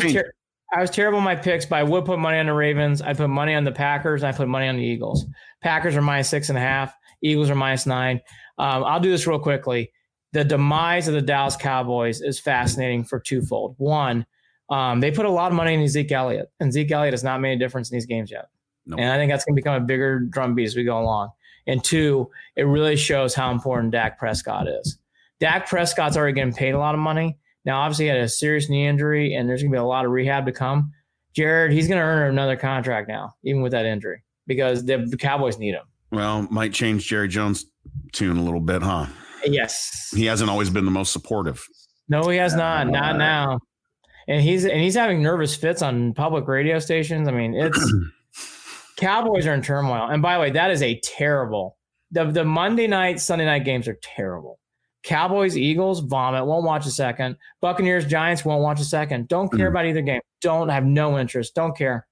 was terrible in my picks, but I would put money on the Ravens. I put money on the Packers. And I put money on the Eagles. Packers are -6.5. Eagles are -9. I'll do this real quickly. The demise of the Dallas Cowboys is fascinating for twofold. One, they put a lot of money in Zeke Elliott, and Zeke Elliott has not made a difference in these games yet. Nope. And I think that's going to become a bigger drumbeat as we go along. And two, it really shows how important Dak Prescott is. Dak Prescott's already getting paid a lot of money. Now, obviously, he had a serious knee injury, and there's going to be a lot of rehab to come. Jared, he's going to earn another contract now, even with that injury, because the Cowboys need him. Well, might change Jerry Jones' tune a little bit, huh? Yes. He hasn't always been the most supportive. No, he has not. Not now. And he's having nervous fits on public radio stations. I mean, it's Cowboys are in turmoil. And by the way, that is a terrible. The Monday night, Sunday night games are terrible. Cowboys, Eagles, vomit. Won't watch a second. Buccaneers, Giants, won't watch a second. Don't care about either game. Don't have no interest. Don't care.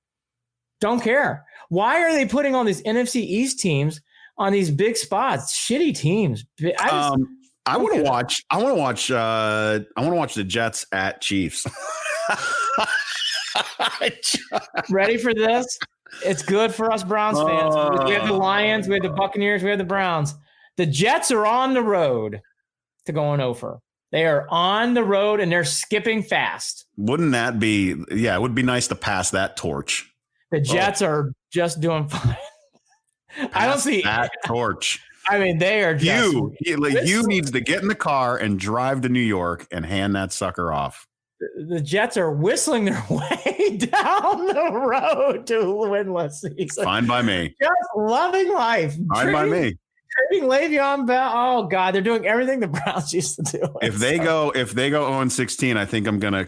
Don't care. Why are they putting all these NFC East teams on these big spots? Shitty teams. I want to watch. I want to watch the Jets at Chiefs. Ready for this? It's good for us Browns fans. We have the Lions, we have the Buccaneers, we have the Browns. The Jets are on the road to going over. They are on the road and they're skipping fast. Wouldn't that be? Yeah, it would be nice to pass that torch. The Jets are just doing fine. I don't see that torch. I mean, they are just you needs to get in the car and drive to New York and hand that sucker off. The Jets are whistling their way down the road to winless season. Fine by me. Just loving life. Fine by me. Trading Le'Veon Bell. Oh God, they're doing everything the Browns used to do. If they go 0-16, I think I'm gonna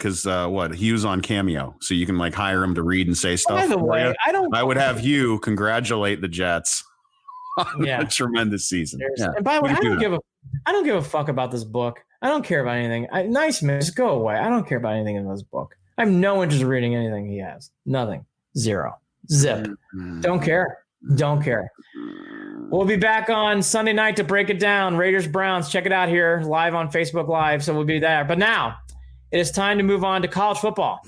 Hughes on Cameo, so you can like hire him to read and say stuff. By the way, I would have Hugh congratulate the Jets on a tremendous season. Yeah. And by the way, I don't give a fuck about this book. I don't care about anything. Nice man, just go away. I don't care about anything in this book. I have no interest in reading anything he has. Nothing. Zero. Zip. Don't care. Don't care. We'll be back on Sunday night to break it down. Raiders, Browns. Check it out here live on Facebook Live. So we'll be there. But now it is time to move on to college football.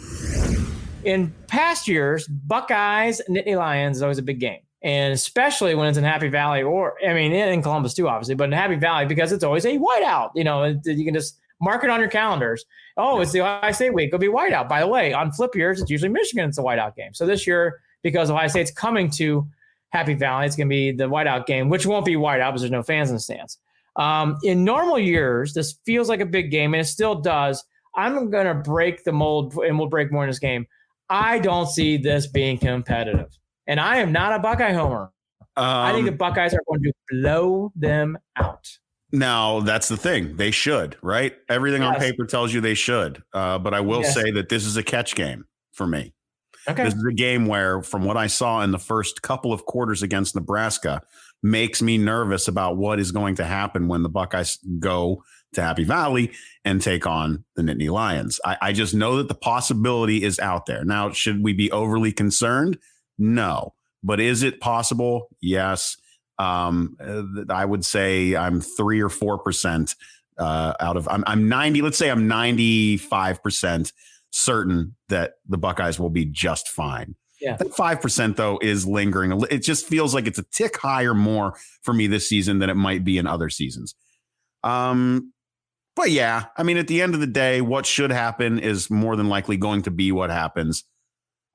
In past years, Buckeyes, Nittany Lions is always a big game. And especially when it's in Happy Valley in Columbus too, obviously, but in Happy Valley because it's always a whiteout. You know, you can just mark it on your calendars. Oh, it's the Ohio State week. It'll be whiteout. By the way, on flip years, it's usually Michigan. It's a whiteout game. So this year, because Ohio State's coming to Happy Valley, it's going to be the whiteout game, which won't be whiteout because there's no fans in the stands. In normal years, this feels like a big game, and it still does. I'm going to break the mold, and we'll break more in this game. I don't see this being competitive. And I am not a Buckeye homer. I think the Buckeyes are going to blow them out. Now, that's the thing. They should, right? Everything on paper tells you they should. But I will say that this is a catch game for me. Okay. This is a game where, from what I saw in the first couple of quarters against Nebraska, makes me nervous about what is going to happen when the Buckeyes go to Happy Valley and take on the Nittany Lions. I just know that the possibility is out there. Now, should we be overly concerned? No. But is it possible? Yes. I would say I'm 3 or 4% out of I'm 90. Let's say I'm 95% certain that the Buckeyes will be just fine. Yeah. That 5% though is lingering. It just feels like it's a tick higher more for me this season than it might be in other seasons. But yeah, I mean, at the end of the day, what should happen is more than likely going to be what happens.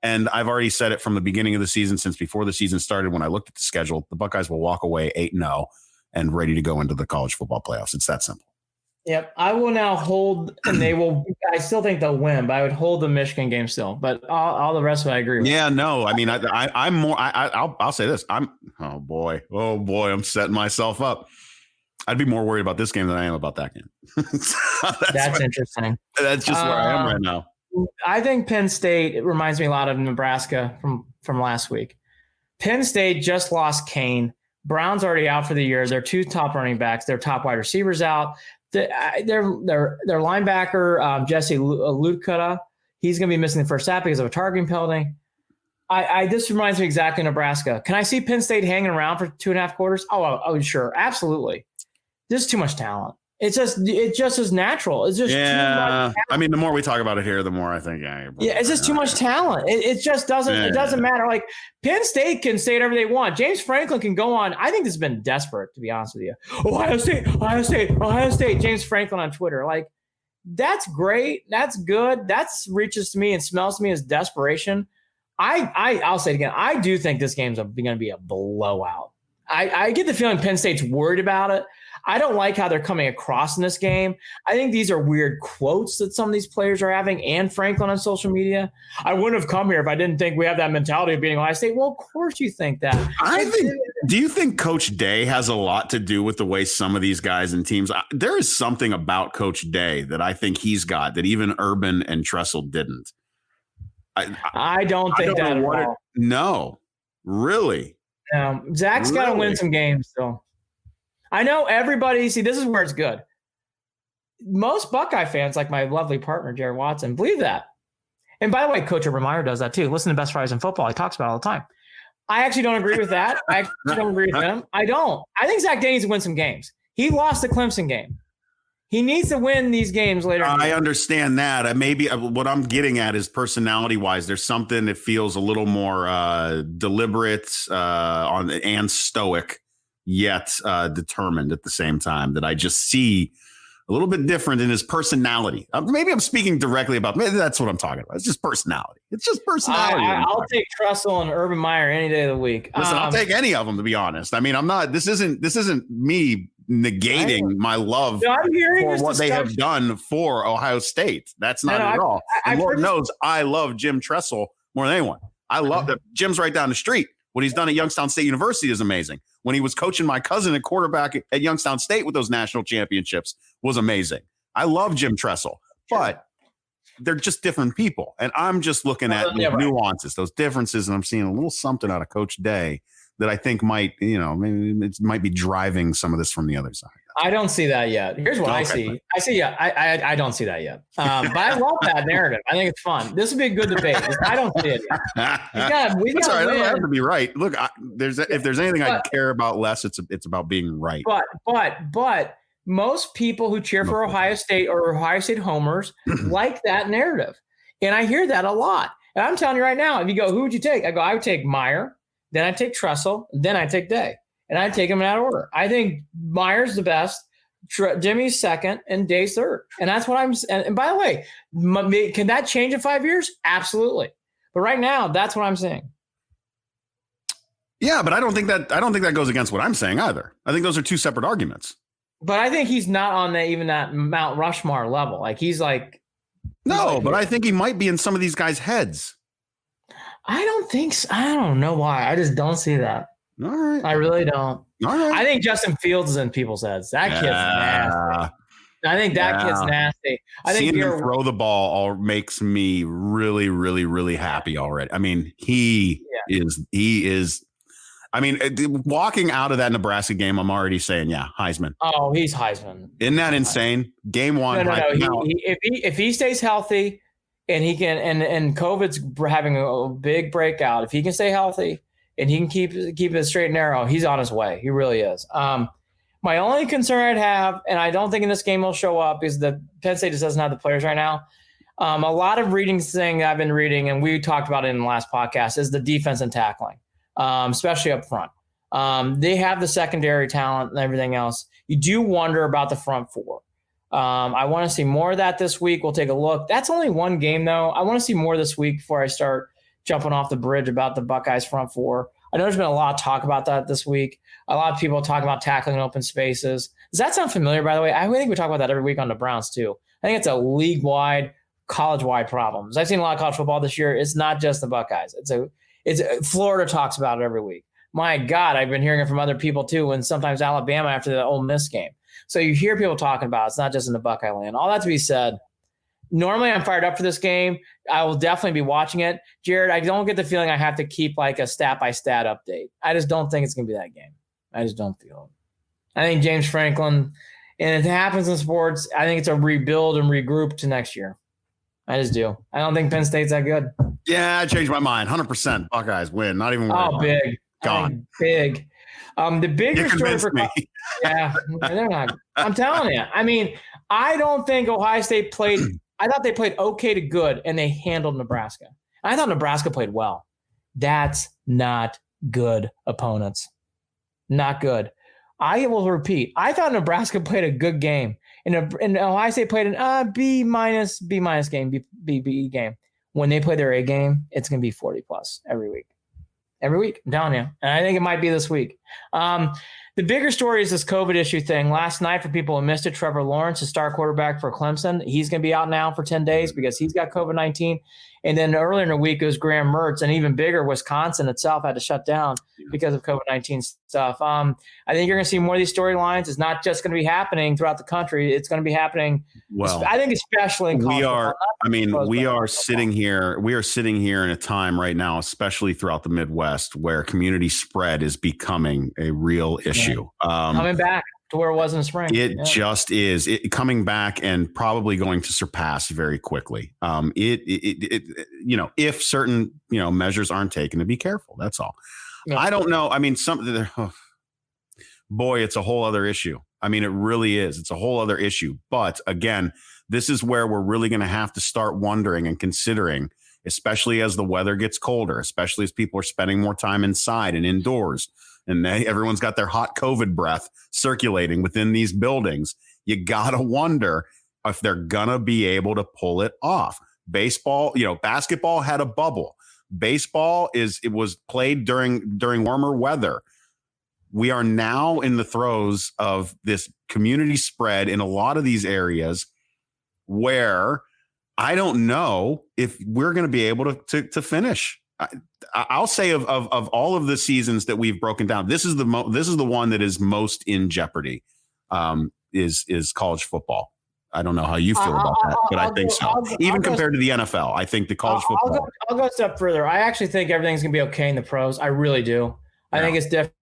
And I've already said it from the beginning of the season, since before the season started, when I looked at the schedule, the Buckeyes will walk away 8-0 and ready to go into the college football playoffs. It's that simple. Yep. I will now hold, and I still think they'll win, but I would hold the Michigan game still. But all the rest of it, I agree with. Yeah, no. I mean, I'm more, I'll say this. Oh boy, I'm setting myself up. I'd be more worried about this game than I am about that game. That's interesting. That's just where I am right now. I think Penn State, it reminds me a lot of Nebraska from last week. Penn State just lost Kane. Brown's already out for the year. Their 2 top running backs, their top wide receivers out. Their linebacker, Jesse Lutkutta, he's going to be missing the first half because of a targeting penalty. This reminds me exactly of Nebraska. Can I see Penn State hanging around for 2.5 quarters? Oh, sure. Absolutely. There's too much talent. It's just as natural. It's just too much. I mean, the more we talk about it here, the more I think, it's just too much talent. It just doesn't. It doesn't matter. Like Penn State can say whatever they want. James Franklin can go on. I think this has been desperate, to be honest with you. Ohio State. James Franklin on Twitter. Like, that's great. That's good. That reaches to me and smells to me as desperation. I'll say it again. I do think this game's going to be a blowout. I get the feeling Penn State's worried about it. I don't like how they're coming across in this game. I think these are weird quotes that some of these players are having, and Franklin on social media. I wouldn't have come here if I didn't think we have that mentality of beating Ohio State. Well, of course you think that. Do you think Coach Day has a lot to do with the way some of these guys and teams? There is something about Coach Day that I think he's got that even Urban and Tressel didn't. I don't think that at all. No, really. No, Zach's got to win some games still. I know everybody. See, this is where it's good. Most Buckeye fans, like my lovely partner, Jared Watson, believe that. And by the way, Coach Urban Meyer does that too. Listen to Best Fridays in Football. He talks about it all the time. I actually don't agree with that. I actually don't agree with him. I don't. I think Zach Day needs to win some games. He lost the Clemson game. He needs to win these games later. I understand that. Maybe what I'm getting at is personality-wise, there's something that feels a little more deliberate and stoic, yet determined at the same time, that I just see a little bit different in his personality. Maybe I'm speaking directly about, maybe that's what I'm talking about. It's just personality. I'll take Tressel and Urban Meyer any day of the week. Listen, I'll take any of them, to be honest. I mean, I'm not, this isn't me negating my love for what they have done for Ohio State. That's not at all. Lord knows I love Jim Tressel more than anyone. I love that. Jim's right down the street. What he's done at Youngstown State University is amazing. When he was coaching my cousin at quarterback at Youngstown State with those national championships was amazing. I love Jim Tressel, but they're just different people. And I'm just looking at the nuances, those differences, and I'm seeing a little something out of Coach Day that I think might, maybe it might be driving some of this from the other side. I don't see that yet. Here's what I see. I don't see that yet. But I love that narrative. I think it's fun. This would be a good debate. I don't see it yet. We got I don't have to be right. Look, if there's anything I care about less, it's about being right. But most people who cheer for Ohio State or Ohio State homers like that narrative. And I hear that a lot. And I'm telling you right now, if you go, who would you take? I go, I would take Meyer, then I take Tressel, then I take Day. And I take them in that order. I think Meyer's the best, Jimmy's second, and Day's third. And that's what I'm. And by the way, can that change in 5 years? Absolutely. But right now, that's what I'm saying. Yeah, but I don't think that goes against what I'm saying either. I think those are two separate arguments. But I think he's not on even that Mount Rushmore level. Like he's like. No, but I think he might be in some of these guys' heads. I don't think so. I don't know why. I just don't see that. All right. I really don't. All right. I think Justin Fields is in people's heads. That kid's nasty. I think that kid's nasty. I think seeing him throw the ball makes me really, really, really happy already. I mean, he is. I mean, walking out of that Nebraska game, I'm already saying, Heisman. Oh, he's Heisman. Isn't that insane? Game one. No. If he stays healthy and he can, and COVID's having a big breakout, if he can stay healthy and he can keep it straight and narrow, he's on his way. He really is. My only concern I'd have, and I don't think in this game he'll show up, is that Penn State just doesn't have the players right now. A lot of readings thing I've been reading, and we talked about it in the last podcast, is the defense and tackling, especially up front. They have the secondary talent and everything else. You do wonder about the front four. I want to see more of that this week. We'll take a look. That's only one game, though. I want to see more this week before I start jumping off the bridge about the Buckeyes front four. I know there's been a lot of talk about that this week. A lot of people talk about tackling in open spaces. Does that sound familiar, by the way? I think we talk about that every week on the Browns, too. I think it's a league-wide, college-wide problem. I've seen a lot of college football this year. It's not just the Buckeyes. It's Florida talks about it every week. My God, I've been hearing it from other people, too, and sometimes Alabama after the Ole Miss game. So you hear people talking about it. It's not just in the Buckeye land. All that to be said, normally I'm fired up for this game. I will definitely be watching it. Jared, I don't get the feeling I have to keep like a stat-by-stat update. I just don't think it's going to be that game. I just don't feel it. I think James Franklin, and if it happens in sports, I think it's a rebuild and regroup to next year. I just do. I don't think Penn State's that good. Yeah, I changed my mind. 100% Buckeyes win. Not even worried. Oh, big. Gone. Big. The bigger story for me. yeah, they're not. I'm telling you. I mean, I don't think Ohio State played. I thought they played okay to good, and they handled Nebraska. I thought Nebraska played well. That's not good opponents. Not good. I will repeat. I thought Nebraska played a good game, and Ohio State played an B minus game, B game. When they play their A game, it's going to be 40 plus every week. Every week, I'm telling you. And I think it might be this week. The bigger story is this COVID issue thing. Last night, for people who missed it, Trevor Lawrence, the star quarterback for Clemson, he's going to be out now for 10 days because he's got COVID-19. And then earlier in the week, it was Graham Mertz, and even bigger, Wisconsin itself had to shut down because of COVID-19 stuff. I think you're going to see more of these storylines. It's not just going to be happening throughout the country. It's going to be happening. Well, I think especially in college football. We are sitting here in a time right now, especially throughout the Midwest, where community spread is becoming a real issue. Coming back to where it was in the spring. It just is coming back and probably going to surpass very quickly. If certain, measures aren't taken, to be careful. That's all. Yeah. I don't know. I mean, it's a whole other issue. I mean, it really is. It's a whole other issue. But again, this is where we're really going to have to start wondering and considering, especially as the weather gets colder, especially as people are spending more time inside and indoors. And everyone's got their hot COVID breath circulating within these buildings. You got to wonder if they're going to be able to pull it off. Baseball, basketball had a bubble. Baseball it was played during warmer weather. We are now in the throes of this community spread in a lot of these areas where I don't know if we're going to be able to finish. I'll say of all of the seasons that we've broken down, this is the one that is most in jeopardy. Is college football. I don't know how you feel about that, but I think so. Even compared to the NFL, I think the college football. I'll go a step further. I actually think everything's going to be okay in the pros. I really do. I think it's different.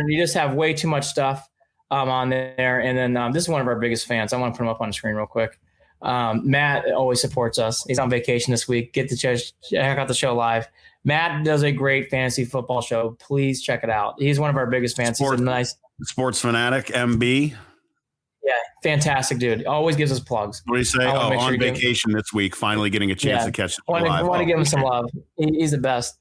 You just have way too much stuff on there. And then this is one of our biggest fans. I want to put him up on the screen real quick. Matt always supports us. He's on vacation this week. Check out the show live. Matt does a great fantasy football show. Please check it out. He's one of our biggest fans. He's a nice sports fanatic, MB. Yeah, fantastic dude. Always gives us plugs. What do you say? On vacation this week, finally getting a chance to catch the live. I want to give him some love. He's the best.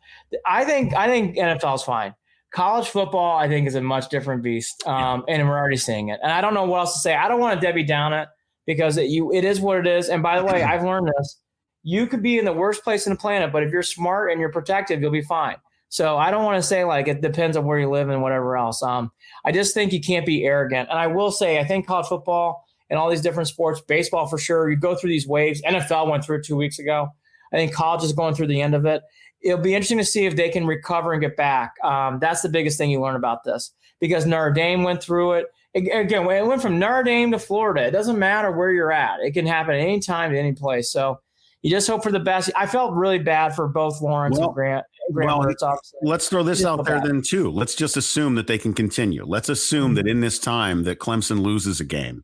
I think NFL is fine. College football, I think, is a much different beast, and we're already seeing it. And I don't know what else to say. I don't want to Debbie Down it because it is what it is. And by the way, I've learned this. You could be in the worst place in the planet, but if you're smart and you're protected, you'll be fine. So I don't want to say like it depends on where you live and whatever else. I just think you can't be arrogant. And I will say, I think college football and all these different sports, baseball for sure, you go through these waves. NFL went through it 2 weeks ago. I think college is going through the end of it. It'll be interesting to see if they can recover and get back. That's the biggest thing you learn about this because Notre Dame went through it. Again, it went from Notre Dame to Florida. It doesn't matter where you're at. It can happen at any time, at any place. So you just hope for the best. I felt really bad for both Lawrence and Grant. Let's throw this out there then too. Let's just assume that they can continue. Let's assume that in this time that Clemson loses a game.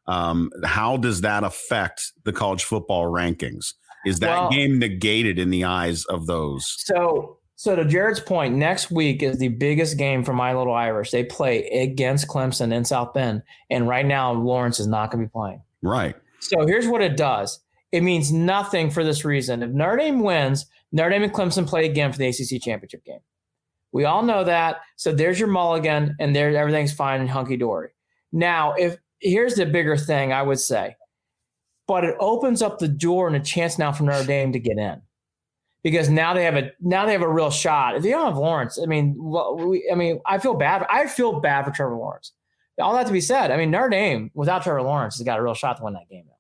How does that affect the college football rankings? Is that game negated in the eyes of those? So to Jared's point, next week is the biggest game for My Little Irish. They play against Clemson in South Bend. And right now, Lawrence is not going to be playing. Right. So here's what it does. It means nothing for this reason. If Notre Dame wins, Notre Dame and Clemson play again for the ACC championship game. We all know that. So there's your mulligan, and there everything's fine and hunky-dory. Now, here's the bigger thing, I would say. But it opens up the door and a chance now for Notre Dame to get in. Because now they have a real shot. If they don't have Lawrence, I feel bad. I feel bad for Trevor Lawrence. All that to be said, Notre Dame, without Trevor Lawrence, has got a real shot to win that game now.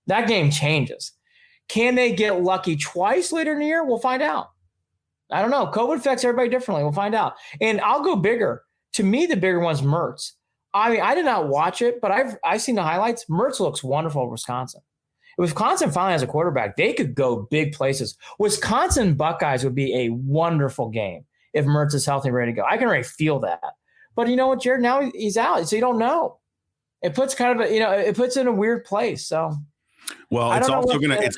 That game changes. Can they get lucky twice later in the year? We'll find out. I don't know. COVID affects everybody differently. We'll find out. And I'll go bigger. To me, the bigger one's Mertz. I did not watch it, but I've seen the highlights. Mertz looks wonderful in Wisconsin. If Wisconsin finally has a quarterback, they could go big places. Wisconsin Buckeyes would be a wonderful game if Mertz is healthy and ready to go. I can already feel that. But you know what, Jared? Now he's out, so you don't know. It puts it puts in a weird place. So. Well, it's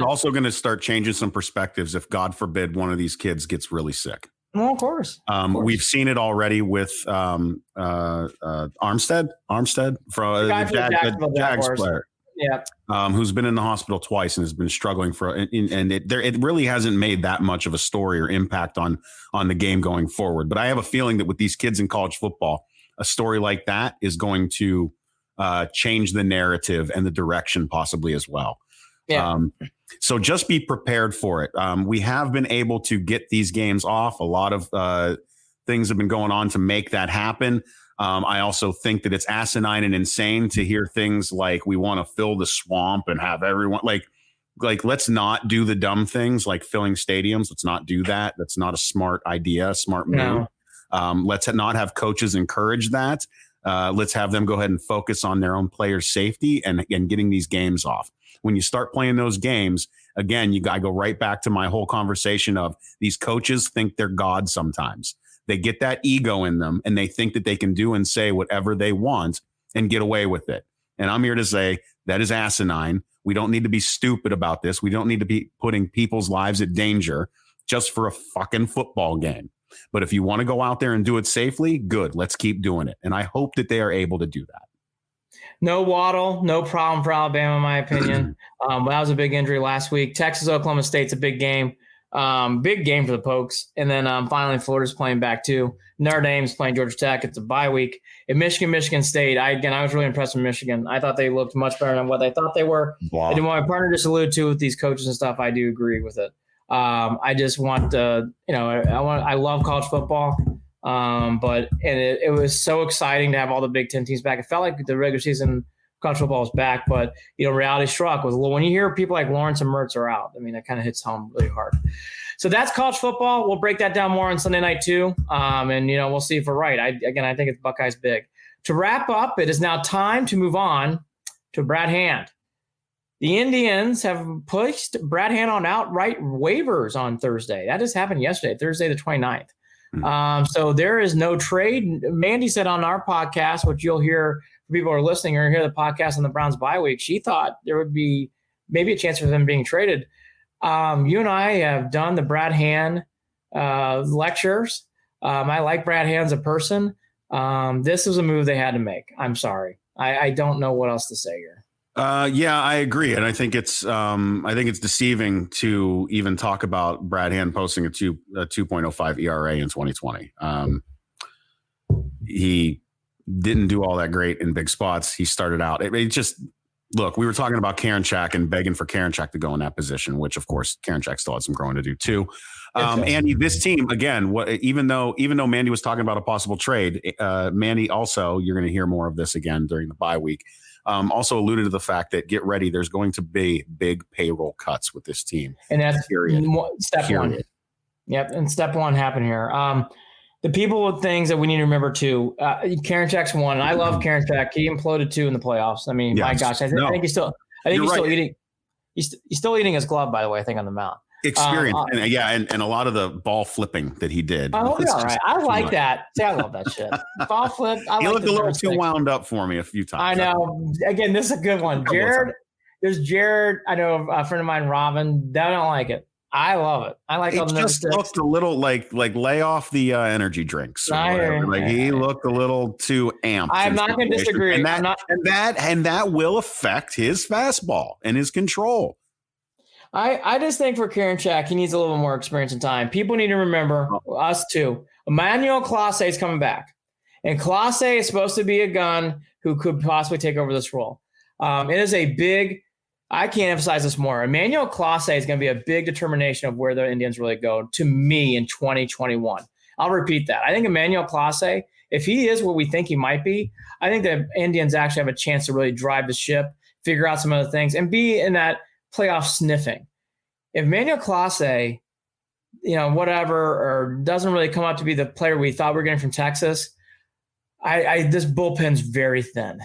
also going to start changing some perspectives if, God forbid, one of these kids gets really sick. Well, of course. We've seen it already with Armstead from the Jags player. Yeah. Who's been in the hospital twice and has been struggling it really hasn't made that much of a story or impact on the game going forward. But I have a feeling that with these kids in college football, a story like that is going to change the narrative and the direction possibly as well. Yeah. So just be prepared for it. We have been able to get these games off. A lot of things have been going on to make that happen. I also think that it's asinine and insane to hear things like we want to fill the swamp and have everyone like let's not do the dumb things like filling stadiums. Let's not do that. That's not a smart idea, smart move. No. Let's not have coaches encourage that. Let's have them go ahead and focus on their own players' safety and getting these games off. When you start playing those games, again, I go right back to my whole conversation of these coaches think they're God sometimes. They get that ego in them and they think that they can do and say whatever they want and get away with it. And I'm here to say that is asinine. We don't need to be stupid about this. We don't need to be putting people's lives at danger just for a fucking football game. But if you want to go out there and do it safely, good. Let's keep doing it. And I hope that they are able to do that. No Waddle, no problem for Alabama, in my opinion. That was a big injury last week. Texas, Oklahoma State's a big game. Big game for the Pokes. And then finally, Florida's playing back too. Notre Dame's playing Georgia Tech. It's a bye week. And Michigan State, I was really impressed with Michigan. I thought they looked much better than what they thought they were. Wow. And what my partner just alluded to with these coaches and stuff, I do agree with it. I just want I love college football. But it was so exciting to have all the Big Ten teams back. It felt like the regular season college football was back, but reality struck with when you hear people like Lawrence and Mertz are out. I mean, that kind of hits home really hard. So that's college football. We'll break that down more on Sunday night too. And we'll see if we're right. I think it's Buckeyes big. To wrap up, it is now time to move on to Brad Hand. The Indians have pushed Brad Hand on outright waivers on Thursday. That just happened yesterday, Thursday the 29th. So there is no trade. Mandy said on our podcast, which you'll hear for people who are listening or hear the podcast on the Browns bye week, she thought there would be maybe a chance for them being traded. You and I have done the Brad Hand lectures. I like Brad Hand as a person. This was a move they had to make. I'm sorry. I don't know what else to say here. Yeah, I agree. And I think it's deceiving to even talk about Brad Hand posting a 2.05 ERA in 2020. He didn't do all that great in big spots. He started out. Look, we were talking about Karinchak and begging for Karinchak to go in that position, which of course Karinchak still had some growing to do too. Andy, this team again, even though Mandy was talking about a possible trade, Mandy also, you're going to hear more of this again during the bye week. Also alluded to the fact that get ready. There's going to be big payroll cuts with this team. And that's step one. Yep. And step one happened here. The people with things that we need to remember too. Karinchak's one. And I love Karinchak. He imploded too in the playoffs. I mean, my gosh, I think he's still eating. He's still eating his glove, by the way, I think, on the mound. Experience. And a lot of the ball flipping that he did. Oh, all right. I like that. See, I love that shit. Ball flip. He looked a little too wound up for me a few times. I know. Again, this is a good one. Jared. There's Jared. I know a friend of mine, Robin. They don't like it. I love it. I like all the just looked a little like lay off the energy drinks. He looked a little too amped. I'm not going to disagree. And that will affect his fastball and his control. I just think for Karinchak, he needs a little more experience and time. People need to remember, us too, Emmanuel Clase is coming back. And Clase is supposed to be a gun who could possibly take over this role. It is a big, I can't emphasize this more. Emmanuel Clase is going to be a big determination of where the Indians really go to me in 2021. I'll repeat that. I think Emmanuel Clase, if he is what we think he might be, I think the Indians actually have a chance to really drive the ship, figure out some other things, and be in that playoff sniffing. If Emmanuel Clase, whatever, or doesn't really come up to be the player we thought we were getting from Texas, this bullpen's very thin.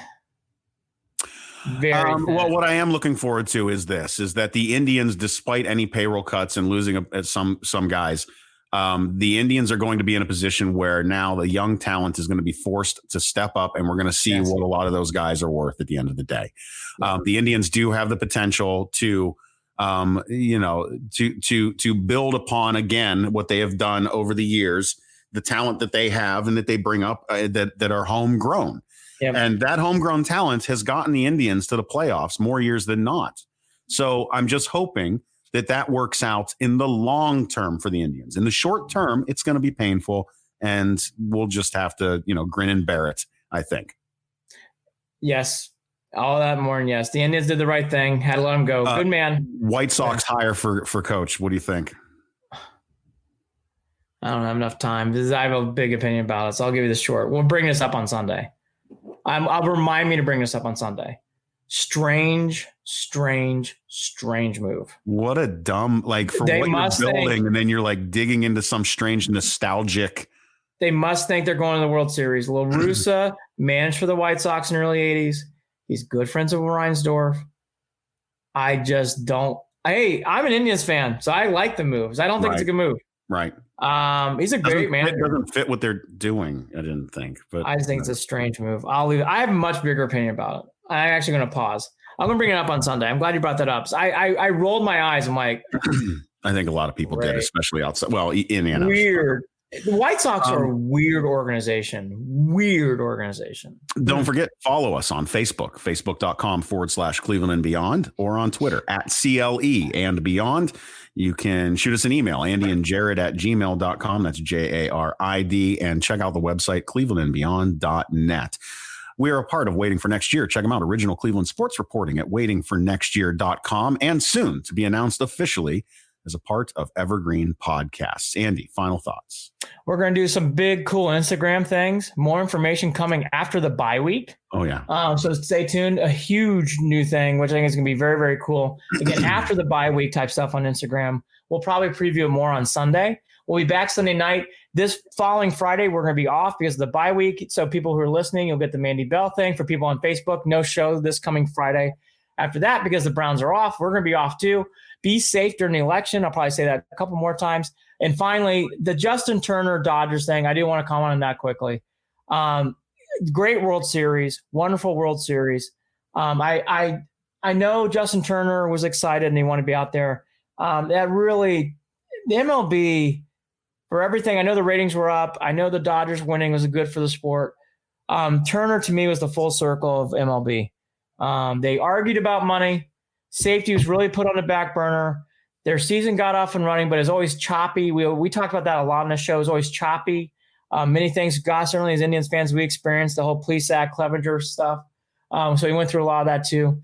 Very thin. Well, what I am looking forward to is that the Indians, despite any payroll cuts and losing some guys, the Indians are going to be in a position where now the young talent is going to be forced to step up, and we're going to see what a lot of those guys are worth at the end of the day. The Indians do have the potential to to build upon again what they have done over the years, the talent that they have and that they bring up that are homegrown. Yep. And that homegrown talent has gotten the Indians to the playoffs more years than not. So I'm just hoping that works out in the long term for the Indians. In the short term, it's going to be painful, and we'll just have to, grin and bear it, I think. Yes. All that more than yes. The Indians did the right thing. Had to let him go. Good man. White Sox hire for coach. What do you think? I don't have enough time. I have a big opinion about it, so I'll give you the short. We'll bring this up on Sunday. I'll remind me to bring this up on Sunday. Strange move. What a dumb, for what you're building, and then you're digging into some strange nostalgic. They must think they're going to the World Series. La Russa managed for the White Sox in the early 80s. He's good friends with Reinsdorf. I just don't. Hey, I'm an Indians fan, so I like the moves. I don't think it's a good move. Right. He's a great manager. It doesn't fit what they're doing, I didn't think. But I think it's a strange move. I'll leave it. I have a much bigger opinion about it. I'm actually going to pause. I'm going to bring it up on Sunday. I'm glad you brought that up. So I rolled my eyes. I'm like, I think a lot of people did, especially outside. Well, in Anna. Weird. The White Sox are a weird organization. Don't forget, follow us on Facebook, facebook.com/Cleveland and Beyond, or on Twitter @CLE and Beyond. You can shoot us an email, andyandjared@gmail.com. That's JARID. And check out the website, clevelandandbeyond.net. We are a part of Waiting for Next Year. Check them out. Original Cleveland sports reporting at waitingfornextyear.com, and soon to be announced officially as a part of Evergreen Podcasts. Andy, final thoughts. We're going to do some big, cool Instagram things. More information coming after the bye week. Oh, yeah. So stay tuned. A huge new thing, which I think is going to be very, very cool. Again, after the bye week type stuff on Instagram. We'll probably preview it more on Sunday. We'll be back Sunday night. This following Friday, we're going to be off because of the bye week. So people who are listening, you'll get the Mandy Bell thing. For people on Facebook, no show this coming Friday. After that, because the Browns are off, we're going to be off too. Be safe during the election. I'll probably say that a couple more times. And finally, the Justin Turner Dodgers thing, I do want to comment on that quickly. Great World Series, wonderful World Series. I know Justin Turner was excited and he wanted to be out there. That really, the MLB, for everything, I know the ratings were up. I know the Dodgers winning was good for the sport. Turner, to me, was the full circle of MLB. They argued about money. Safety was really put on the back burner. Their season got off and running, but it's always choppy. We talked about that a lot on the show. It's always choppy. Many things, God, certainly as Indians fans, we experienced the whole Plesac, Clevenger stuff. So he went through a lot of that too.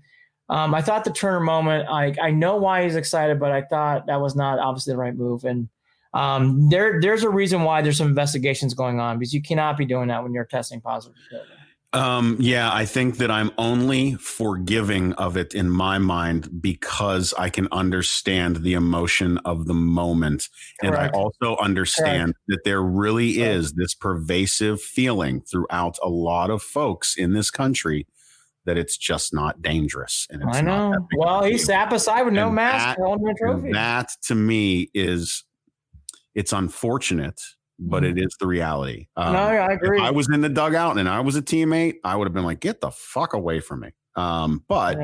I thought the Turner moment, I know why he's excited, but I thought that was not obviously the right move. And there's a reason why there's some investigations going on, because you cannot be doing that when you're testing positive. Yeah, I think that I'm only forgiving of it in my mind because I can understand the emotion of the moment. Correct. And I also understand that there really is this pervasive feeling throughout a lot of folks in this country that it's just not dangerous. And it's I know. Not well, he sat beside with no mask holding a trophy. That to me it's unfortunate, but it is the reality. No, I agree. If I was in the dugout and I was a teammate, I would have been like, get the fuck away from me. But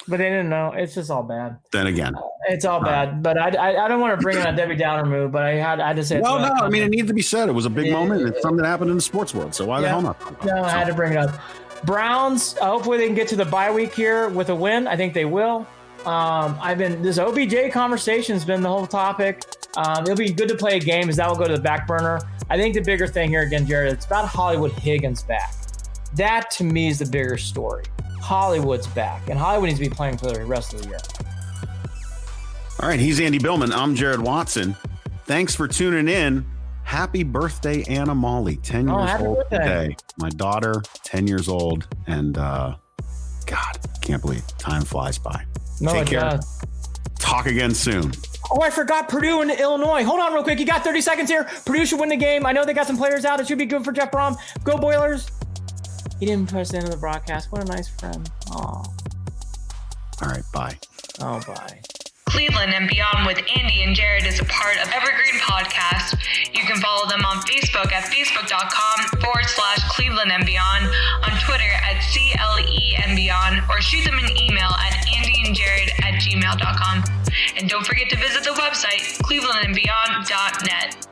they didn't know. It's just all bad. Then again, it's all bad. But I don't want to bring in a Debbie Downer move, but I had to say it. Well, no, I mean, it needs to be said. It was a big moment. It's something that happened in the sports world. So why the hell not? No, I had to bring it up. Browns, hopefully they can get to the bye week here with a win. I think they will. This OBJ conversation has been the whole topic. It'll be good to play a game, as that will go to the back burner. I think the bigger thing here again, Jared, it's about Hollywood Higgins back. That to me is the bigger story. Hollywood's back, and Hollywood needs to be playing for the rest of the year. All right, he's Andy Billman. I'm Jared Watson. Thanks for tuning in. Happy birthday, Anna Molly, 10 years old today. My daughter, 10 years old, and God, can't believe time flies by. No, take care. Talk again soon. Oh, I forgot Purdue and Illinois. Hold on real quick. You got 30 seconds here. Purdue should win the game. I know they got some players out. It should be good for Jeff Brom. Go Boilers. He didn't press the end of the broadcast. What a nice friend. Oh. All right, bye. Oh, bye. Cleveland and Beyond with Andy and Jared is a part of Evergreen Podcast. You can follow them on Facebook at facebook.com/Cleveland and Beyond, on Twitter at CLE and Beyond, or shoot them an email at andyandjared@gmail.com. And don't forget to visit the website, clevelandandbeyond.net.